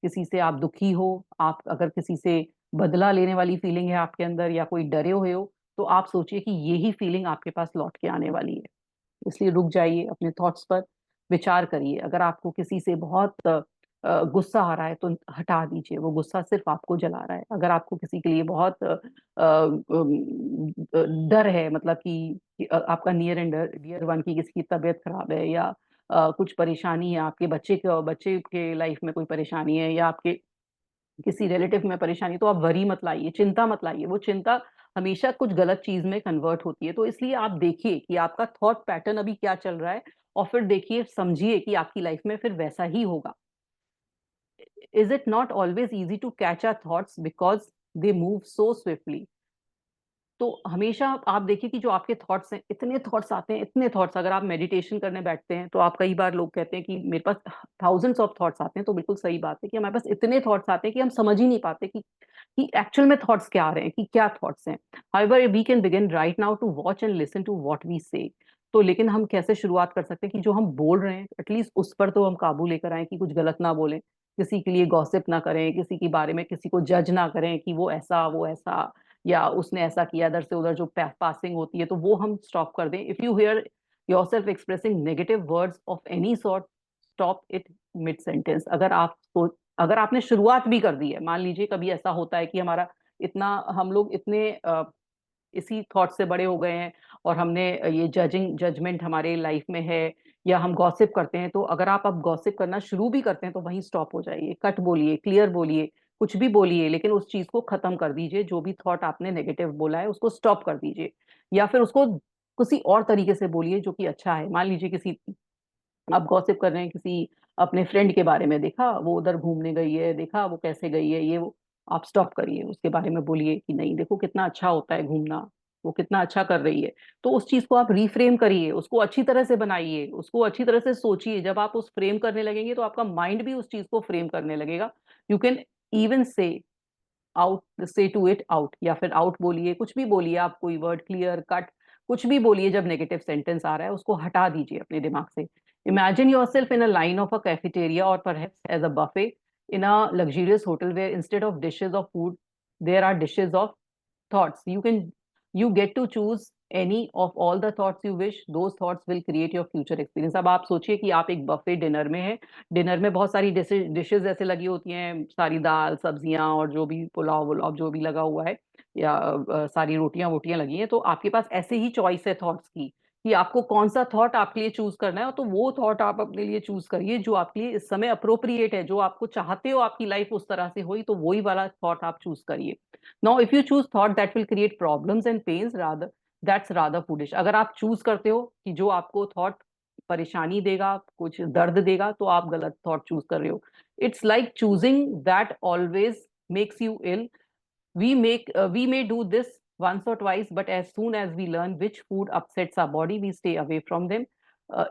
किसी से आप दुखी हो, आप अगर किसी से बदला लेने वाली फीलिंग है आपके अंदर, या कोई डरे हुए हो, तो आप सोचिए कि यही फीलिंग आपके पास लौट के आने वाली है। इसलिए रुक जाइए, अपने थॉट्स पर विचार करिए। अगर आपको किसी से बहुत गुस्सा आ रहा है तो हटा दीजिए, वो गुस्सा सिर्फ आपको जला रहा है। अगर आपको किसी के लिए बहुत डर है, मतलब कि आपका नियर एंड डियर वन की किसी की तबीयत खराब है, या कुछ परेशानी है, आपके बच्चे के लाइफ में कोई परेशानी है, या आपके किसी रिलेटिव में परेशानी, तो आप वरी मत लाइए, चिंता मत लाइए। वो चिंता हमेशा कुछ गलत चीज में कन्वर्ट होती है। तो इसलिए आप देखिए कि आपका थॉट पैटर्न अभी क्या चल रहा है, और फिर देखिए, समझिए कि आपकी लाइफ में फिर वैसा ही होगा। Is it not always easy to catch our thoughts because they move so swiftly? तो हमेशा आप देखिए कि जो आपके थॉट्स हैं, इतने थॉट्स आते हैं, इतने थॉट्स। अगर आप मेडिटेशन करने बैठते हैं तो आप, कई बार लोग कहते हैं कि मेरे पास थाउजेंड्स ऑफ थॉट्स आते हैं, तो बिल्कुल सही बात है कि हमारे पास इतने थॉट्स आते हैं कि हम समझ ही नहीं पाते कि एक्चुअल में थॉट्स क्या आ रहे हैं, कि क्या थॉट्स हैं। However we can begin right now to watch and listen to what we say. तो लेकिन हम कैसे शुरुआत कर सकते हैं कि जो हम बोल रहे हैं एटलीस्ट उस पर तो हम काबू लेकर आए, कि कुछ गलत ना बोलें, किसी के लिए गॉसिप ना करें, किसी के बारे में किसी को जज ना करें कि वो ऐसा, या उसने ऐसा किया। इधर से उधर जो पासिंग होती है, तो वो हम स्टॉप कर दें। If you here yourself expressing negative words of any sort, stop it mid sentence. अगर आपने शुरुआत भी कर दी है, मान लीजिए कभी ऐसा होता है कि हमारा इतना, हम लोग इतने इसी थॉट से बड़े हो गए हैं, और हमने ये जजमेंट हमारे लाइफ में है, या हम गॉसिप करते हैं, तो अगर आप अब गॉसिप करना शुरू भी करते हैं तो वहीं स्टॉप हो जाइए, कट बोलिए, क्लियर बोलिए, कुछ भी बोलिए, लेकिन उस चीज को खत्म कर दीजिए। जो भी थॉट आपने नेगेटिव बोला है उसको स्टॉप कर दीजिए, या फिर उसको किसी और तरीके से बोलिए जो कि अच्छा है। मान लीजिए किसी, आप गॉसिप कर रहे हैं किसी अपने फ्रेंड के बारे में, देखा वो उधर घूमने गई है, देखा वो कैसे गई है, ये वो, आप स्टॉप करिए, उसके बारे में बोलिए कि नहीं देखो कितना अच्छा होता है घूमना, वो कितना अच्छा कर रही है। तो उस चीज को आप रीफ्रेम करिए, उसको अच्छी तरह से बनाइए, उसको अच्छी तरह से सोचिए। जब आप उस फ्रेम करने लगेंगे तो आपका माइंड भी उस चीज को फ्रेम करने लगेगा। यू कैन इवन से आउट, से टू इट आउट, या फिर आउट बोलिए, कुछ भी बोलिए, आप कोई वर्ड, क्लियर कट, कुछ भी बोलिए। जब नेगेटिव सेंटेंस आ रहा है उसको हटा दीजिए अपने दिमाग से। Imagine your self in a line of a cafeteria और perhaps as a buffet in a luxurious hotel, where instead of dishes of food there are dishes of thoughts. You get to choose any of all the thoughts you wish. Those thoughts will create your future experience. अब आप सोचिए कि आप एक buffet dinner में हैं, dinner में बहुत सारी डिशेज ऐसे लगी होती हैं, सारी दाल सब्जियां और जो भी पुलाव वुलाव जो भी लगा हुआ है, या सारी रोटियां वोटियां लगी हैं। तो आपके पास ऐसे ही चॉइस है थॉट्स की, कि आपको कौन सा थॉट आपके लिए चूज करना है। तो वो थॉट आप अपने लिए चूज करिए जो आपके लिए इस समय अप्रोप्रिएट है, जो आपको चाहते हो आपकी लाइफ उस तरह से होई, तो वही वाला थॉट आप चूज करिए। Now if you choose thought that will create problems and pains, rather that's rather foolish. अगर आप चूज करते हो कि जो आपको थॉट परेशानी देगा, कुछ दर्द देगा, तो आप गलत थॉट चूज कर रहे हो। It's like choosing that always makes you ill. We may do this once or twice, but as soon as we learn which food upsets our body, we stay away from them.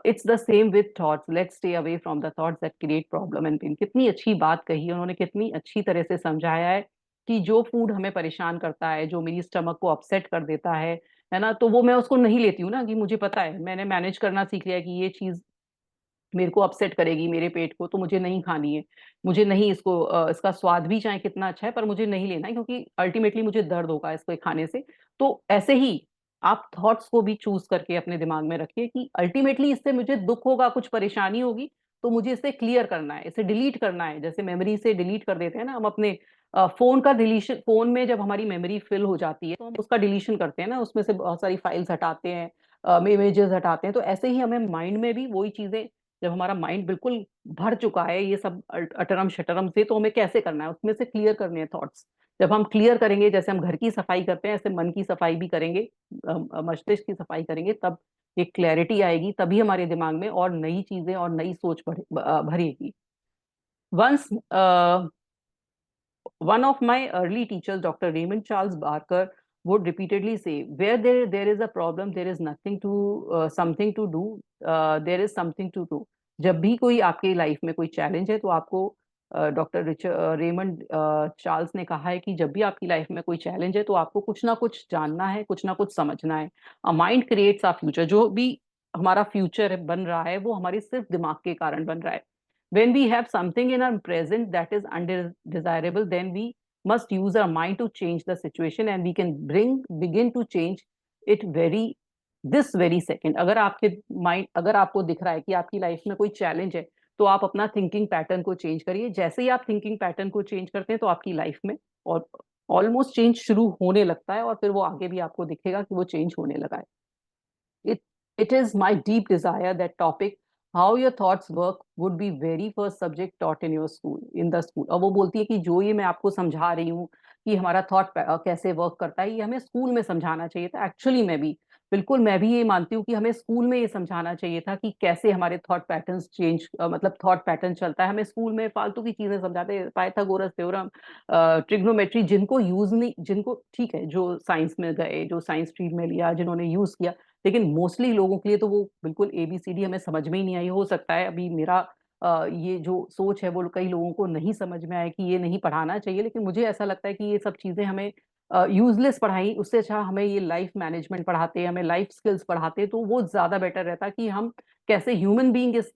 It's the same with thoughts. Let's stay away from the thoughts that create problem and pain. कितनी अच्छी बात कही है उन्होंने, कितनी अच्छी तरह से समझाया है कि जो फूड हमें परेशान करता है, जो मेरी स्टमक को अपसेट कर देता है ना, तो वो मैं उसको नहीं लेती हूँ ना, कि मुझे पता है, मैंने मैनेज करना सीख लिया है कि ये चीज मेरे को अपसेट करेगी मेरे पेट को, तो मुझे नहीं खानी है। मुझे नहीं इसको, इसका स्वाद भी चाहे कितना अच्छा है, पर मुझे नहीं लेना है, क्योंकि अल्टीमेटली मुझे दर्द होगा इसको खाने से। तो ऐसे ही आप थॉट्स को भी चूज करके अपने दिमाग में रखिए कि अल्टीमेटली इससे मुझे दुख होगा, कुछ परेशानी होगी, तो मुझे इसे क्लियर करना है, इसे डिलीट करना है। जैसे मेमोरी से डिलीट कर देते हैं ना हम अपने फोन का डिलीशन, फोन में जब हमारी मेमोरी फिल हो जाती है तो हम उसका डिलीशन करते हैं ना, उसमें से बहुत सारी फाइल्स हटाते हैं, इमेजेस हटाते हैं। तो ऐसे ही हमें माइंड में भी वही चीजें, जब हमारा माइंड बिल्कुल भर चुका है ये सब अटरम शटरम से, तो हमें कैसे करना है, उसमें से क्लियर करने हैं थॉट्स। जब हम क्लियर करेंगे, जैसे हम घर की सफाई करते हैं ऐसे मन की सफाई भी करेंगे, मस्तिष्क की सफाई करेंगे, तब एक क्लैरिटी आएगी, तभी हमारे दिमाग में और नई चीजें और नई सोच भरेगी। Once one of my early teachers, Dr. Raymond Charles Barker, would repeatedly say, "Where there is a problem, there is nothing to something to do. There is something to do." जब भी कोई आपके लाइफ में कोई challenge है तो आपको doctor Raymond Charles ने कहा है कि जब भी आपकी लाइफ में कोई चैलेंज है तो आपको कुछ ना कुछ जानना है, कुछ ना कुछ समझना है। A mind creates our future. जो भी हमारा फ्यूचर बन रहा है वो हमारे सिर्फ दिमाग के कारण बन रहा है। When we have something in our present that is undesirable, then we must use our mind to change the situation, and we can begin to change it this very second. अगर आपके माइंड, अगर आपको दिख रहा है कि आपकी life में कोई चैलेंज है, तो आप अपना थिंकिंग पैटर्न को चेंज करिए। जैसे ही आप थिंकिंग पैटर्न को चेंज करते हैं तो आपकी लाइफ में और ऑलमोस्ट चेंज शुरू होने लगता है, और फिर वो आगे भी आपको दिखेगा कि वो चेंज होने लगा है। It is my deep desire that topic, how your thoughts work, would be very first subject taught in your school, in the school. और वो बोलती है कि जो ये मैं आपको समझा रही हूँ कि हमारा थॉट कैसे वर्क करता है, ये हमें स्कूल में समझाना चाहिए था। एक्चुअली मैं भी बिल्कुल, मैं भी ये मानती हूँ कि हमें स्कूल में ये समझाना चाहिए था कि कैसे हमारे थॉट पैटर्न्स चेंज, मतलब थॉट पैटर्न चलता है। हमें स्कूल में फालतू की चीजें समझाते हैं, पाइथागोरस थ्योरम, ट्रिग्नोमेट्री, जिनको यूज नहीं, जिनको ठीक है, जो साइंस में गए, जो साइंस स्ट्रीम में लिया, जिन्होंने यूज किया, लेकिन मोस्टली लोगों के लिए तो वो बिल्कुल एबीसीडी हमें समझ में ही नहीं आई। हो सकता है अभी मेरा ये जो सोच है वो कई लोगों को नहीं समझ में आए कि ये नहीं पढ़ाना चाहिए, लेकिन मुझे ऐसा लगता है कि ये सब चीजें हमें यूजलेस पढ़ाई, उससे अच्छा हमें ये लाइफ मैनेजमेंट पढ़ाते, हमें लाइफ स्किल्स पढ़ाते, तो वो ज्यादा बेटर रहता कि हम कैसे ह्यूमन बीइंग इस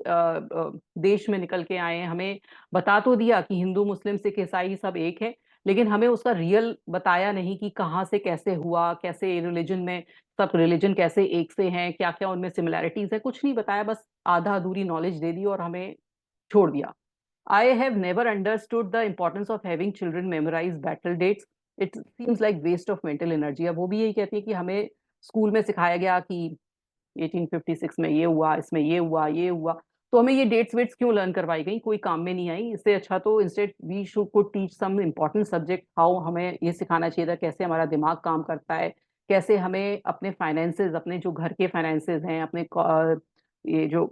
देश में निकल के आए हैं। हमें बता तो दिया कि हिंदू मुस्लिम सिख ईसाई सब एक है, लेकिन हमें उसका रियल बताया नहीं कि कहाँ से कैसे हुआ, कैसे रिलीजन में सब रिलीजन कैसे एक से हैं, क्या क्या उनमें सिमिलैरिटीज है, कुछ नहीं बताया, बस आधा अधूरी नॉलेज दे दी और हमें छोड़ दिया। I have never understood the importance of having children memorize battle dates. It seems like waste of mental energy. अब वो भी यही कहती है कि हमें स्कूल में सिखाया गया कि 1856 में ये हुआ, इसमें ये हुआ, ये हुआ, तो हमें ये डेट्स वेट्स क्यों लर्न करवाई गई, कोई काम में नहीं आई। इससे अच्छा तो instead we should could teach some important subject. How, हमें ये सिखाना चाहिए था कैसे हमारा दिमाग काम करता है, कैसे हमें अपने फाइनेंसेस, अपने जो घर के फाइनेंसेस हैं, अपने ये जो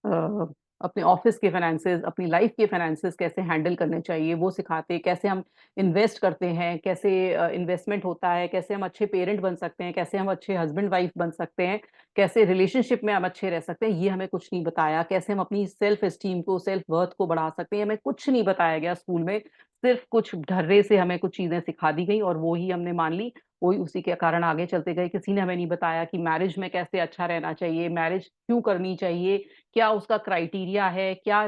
अ, अपने ऑफिस के फाइनेंसेस, अपनी लाइफ के फाइनेंसेस कैसे हैंडल करने चाहिए वो सिखाते, कैसे हम इन्वेस्ट करते हैं, कैसे इन्वेस्टमेंट होता है, कैसे हम अच्छे पेरेंट बन सकते हैं, कैसे हम अच्छे हस्बैंड वाइफ बन सकते हैं, कैसे रिलेशनशिप में हम अच्छे रह सकते हैं, ये हमें कुछ नहीं बताया। कैसे हम अपनी सेल्फ एस्टीम को, सेल्फ वर्थ को बढ़ा सकते हैं, हमें कुछ नहीं बताया गया स्कूल में। सिर्फ कुछ ढर्रे से हमें कुछ चीजें सिखा दी गई और वो ही हमने मान ली, वही उसी के कारण आगे चलते गए। किसी ने हमें नहीं बताया कि मैरिज में कैसे अच्छा रहना चाहिए, मैरिज क्यों करनी चाहिए, क्या उसका क्राइटेरिया है, क्या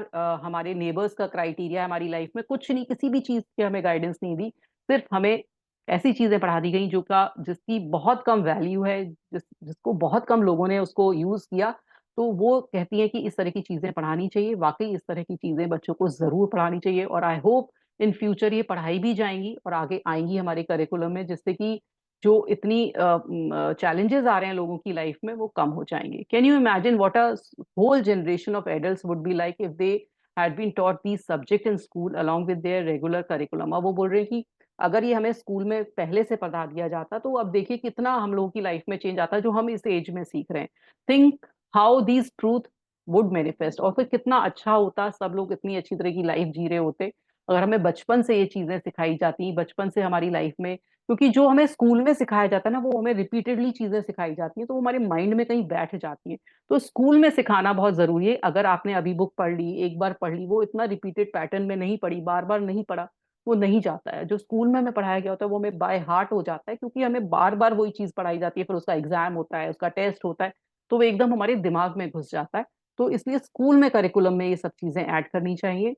हमारे नेबर्स का क्राइटेरिया है हमारी लाइफ में, कुछ नहीं, किसी भी चीज की हमें गाइडेंस नहीं दी। सिर्फ हमें ऐसी चीजें पढ़ा दी गई जो का जिसकी बहुत कम वैल्यू है, जिसको बहुत कम लोगों ने उसको यूज किया। तो वो कहती है कि इस तरह की चीजें पढ़ानी चाहिए, वाकई इस तरह की चीजें बच्चों को जरूर पढ़ानी चाहिए, और आई होप इन फ्यूचर ये पढ़ाई भी जाएंगी और आगे आएंगी हमारे करिकुलम में, जिससे कि जो इतनी चैलेंजेस आ रहे हैं लोगों की लाइफ में वो कम हो जाएंगे। Can you imagine what a whole generation of adults would be like if they had been taught these subject in school along with their regular curriculum. अब वो बोल रहे हैं कि अगर ये हमें स्कूल में पहले से पढ़ा दिया जाता तो अब देखिए कितना हम लोगों की लाइफ में चेंज आता है जो हम इस एज में सीख रहे हैं। Think how these truth would manifest, और फिर कितना अच्छा होता, सब लोग इतनी अच्छी तरह की लाइफ जी रहे होते अगर हमें बचपन से ये चीजें सिखाई जाती, बचपन से हमारी लाइफ में। क्योंकि जो हमें स्कूल में सिखाया जाता है ना, वो हमें रिपीटेडली चीजें सिखाई जाती हैं, तो वो हमारे माइंड में कहीं बैठ जाती हैं। तो स्कूल में सिखाना बहुत जरूरी है। अगर आपने अभी बुक पढ़ ली, एक बार पढ़ ली, वो इतना रिपीटेड पैटर्न में नहीं पढ़ी, बार बार नहीं पढ़ा, वो नहीं जाता है। जो स्कूल में हमें पढ़ाया गया होता है वो हमें बाय हार्ट हो जाता है, क्योंकि हमें बार बार वही चीज पढ़ाई जाती है, फिर उसका एग्जाम होता है, उसका टेस्ट होता है, तो वो एकदम हमारे दिमाग में घुस जाता है। तो इसलिए स्कूल में करिकुलम में ये सब चीजें ऐड करनी चाहिए।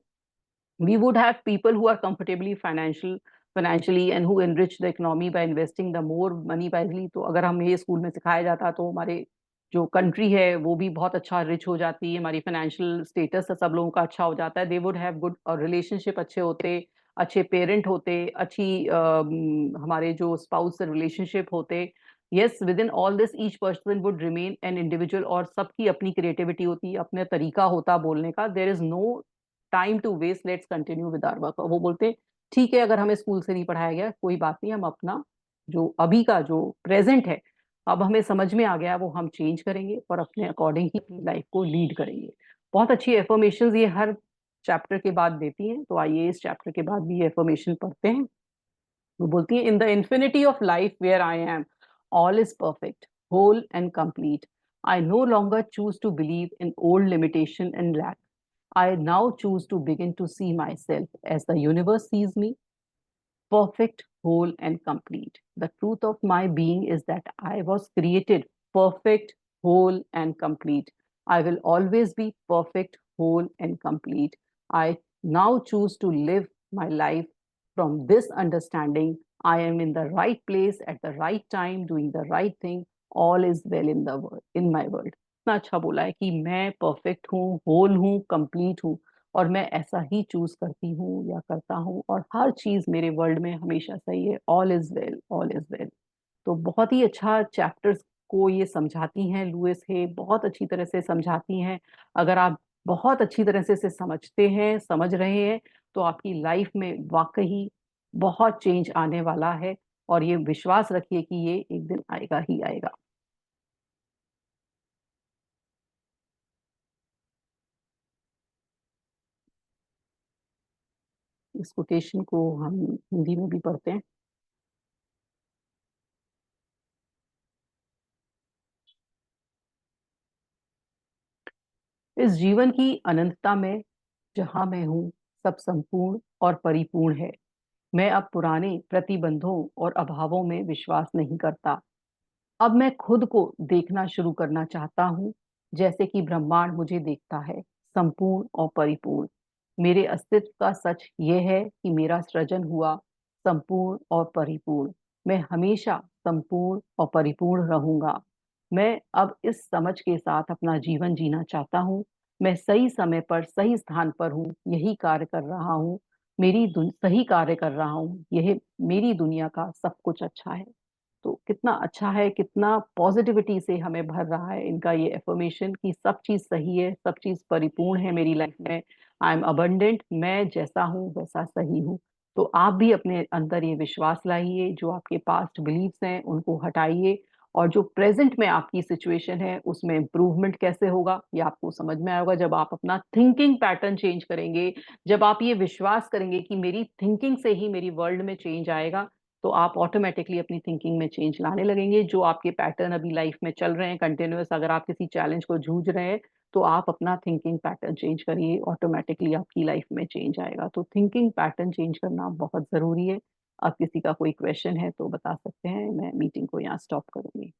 We would have people who are comfortably financially and who enrich the economy by investing the more money wisely। तो अगर हमें ये स्कूल में सिखाया जाता तो हमारे जो कंट्री है वो भी बहुत अच्छा रिच हो जाती है, हमारी फाइनेंशियल स्टेटस सब लोगों का अच्छा हो जाता है। They would have good relationship, अच्छे होते, अच्छे पेरेंट होते, अच्छी हमारे जो स्पाउस से रिलेशनशिप होते। Yes, with in all this each person would remain an individual, और सबकी अपनी क्रिएटिविटी होती, अपने तरीका होता बोलने का। There is no time to waste, let's continue with our work. वो बोलते हैं ठीक है, अगर हमें स्कूल से नहीं पढ़ाया गया कोई बात नहीं, हम अपना जो अभी का जो प्रेजेंट है, अब हमें समझ में आ गया, वो हम चेंज करेंगे और अपने अकॉर्डिंग ही अपनी लाइफ को लीड करेंगे। बहुत अच्छी एफर्मेशंस ये हर चैप्टर के बाद देती हैं, तो आइए इस चैप्टर के बाद भी ये एफर्मेशन पढ़ते हैं। वो बोलती है, in the infinity of life where I am, all is perfect, whole and complete, I no longer choose to believe in old limitation and lack, I now choose to begin to see myself as the universe sees me, perfect, whole, and complete. The truth of my being is that I was created perfect, whole, and complete. I will always be perfect, whole, and complete. I now choose to live my life from this understanding. I am in the right place at the right time, doing the right thing. All is well in the world, in my world. इतना अच्छा बोला है कि मैं perfect हूँ, whole हूँ, complete हूँ, और मैं ऐसा ही चूज करती हूँ या करता हूँ, और हर चीज मेरे वर्ल्ड में हमेशा सही है। All is well, all is well. तो बहुत ही अच्छा चैप्टर्स को ये समझाती हैं, लुइस है बहुत अच्छी तरह से समझाती हैं। अगर आप बहुत अच्छी तरह से इसे समझते हैं, समझ रहे हैं, तो आपकी लाइफ में वाकई बहुत चेंज आने वाला है, और ये विश्वास रखिए कि ये एक दिन आएगा ही आएगा। इस कोटेशन को हम हिंदी में भी पढ़ते हैं। इस जीवन की अनंतता में जहां मैं हूं, सब संपूर्ण और परिपूर्ण है। मैं अब पुराने प्रतिबंधों और अभावों में विश्वास नहीं करता। अब मैं खुद को देखना शुरू करना चाहता हूँ, जैसे कि ब्रह्मांड मुझे देखता है, संपूर्ण और परिपूर्ण। मेरे अस्तित्व का सच ये है कि मेरा सृजन हुआ संपूर्ण और परिपूर्ण। मैं हमेशा संपूर्ण और परिपूर्ण रहूंगा। मैं अब इस समझ के साथ अपना जीवन जीना चाहता हूँ। मैं सही समय पर सही स्थान पर हूँ, यही कार्य कर रहा हूँ, सही कार्य कर रहा हूँ, यह मेरी दुनिया का सब कुछ अच्छा है। तो कितना अच्छा है, कितना पॉजिटिविटी से हमें भर रहा है इनका ये एफर्मेशन कि सब चीज सही है, सब चीज परिपूर्ण है मेरी लाइफ में। आई एम अबंडेंट, मैं जैसा हूँ वैसा सही हूँ। तो आप भी अपने अंदर ये विश्वास लाइए, जो आपके पास्ट बिलीव्स हैं उनको हटाइए, और जो प्रेजेंट में आपकी सिचुएशन है उसमें इम्प्रूवमेंट कैसे होगा ये आपको समझ में आएगा जब आप अपना थिंकिंग पैटर्न चेंज करेंगे। जब आप ये विश्वास करेंगे कि मेरी थिंकिंग से ही मेरी वर्ल्ड में चेंज आएगा, तो आप ऑटोमेटिकली अपनी थिंकिंग में चेंज लाने लगेंगे। जो आपके पैटर्न अभी लाइफ में चल रहे हैं कंटिन्यूअस, अगर आप किसी चैलेंज को जूझ रहे हैं, तो आप अपना थिंकिंग पैटर्न चेंज करिए, ऑटोमेटिकली आपकी लाइफ में चेंज आएगा। तो थिंकिंग पैटर्न चेंज करना बहुत जरूरी है। अब किसी का कोई क्वेश्चन है तो बता सकते हैं, मैं मीटिंग को यहाँ स्टॉप करूंगी।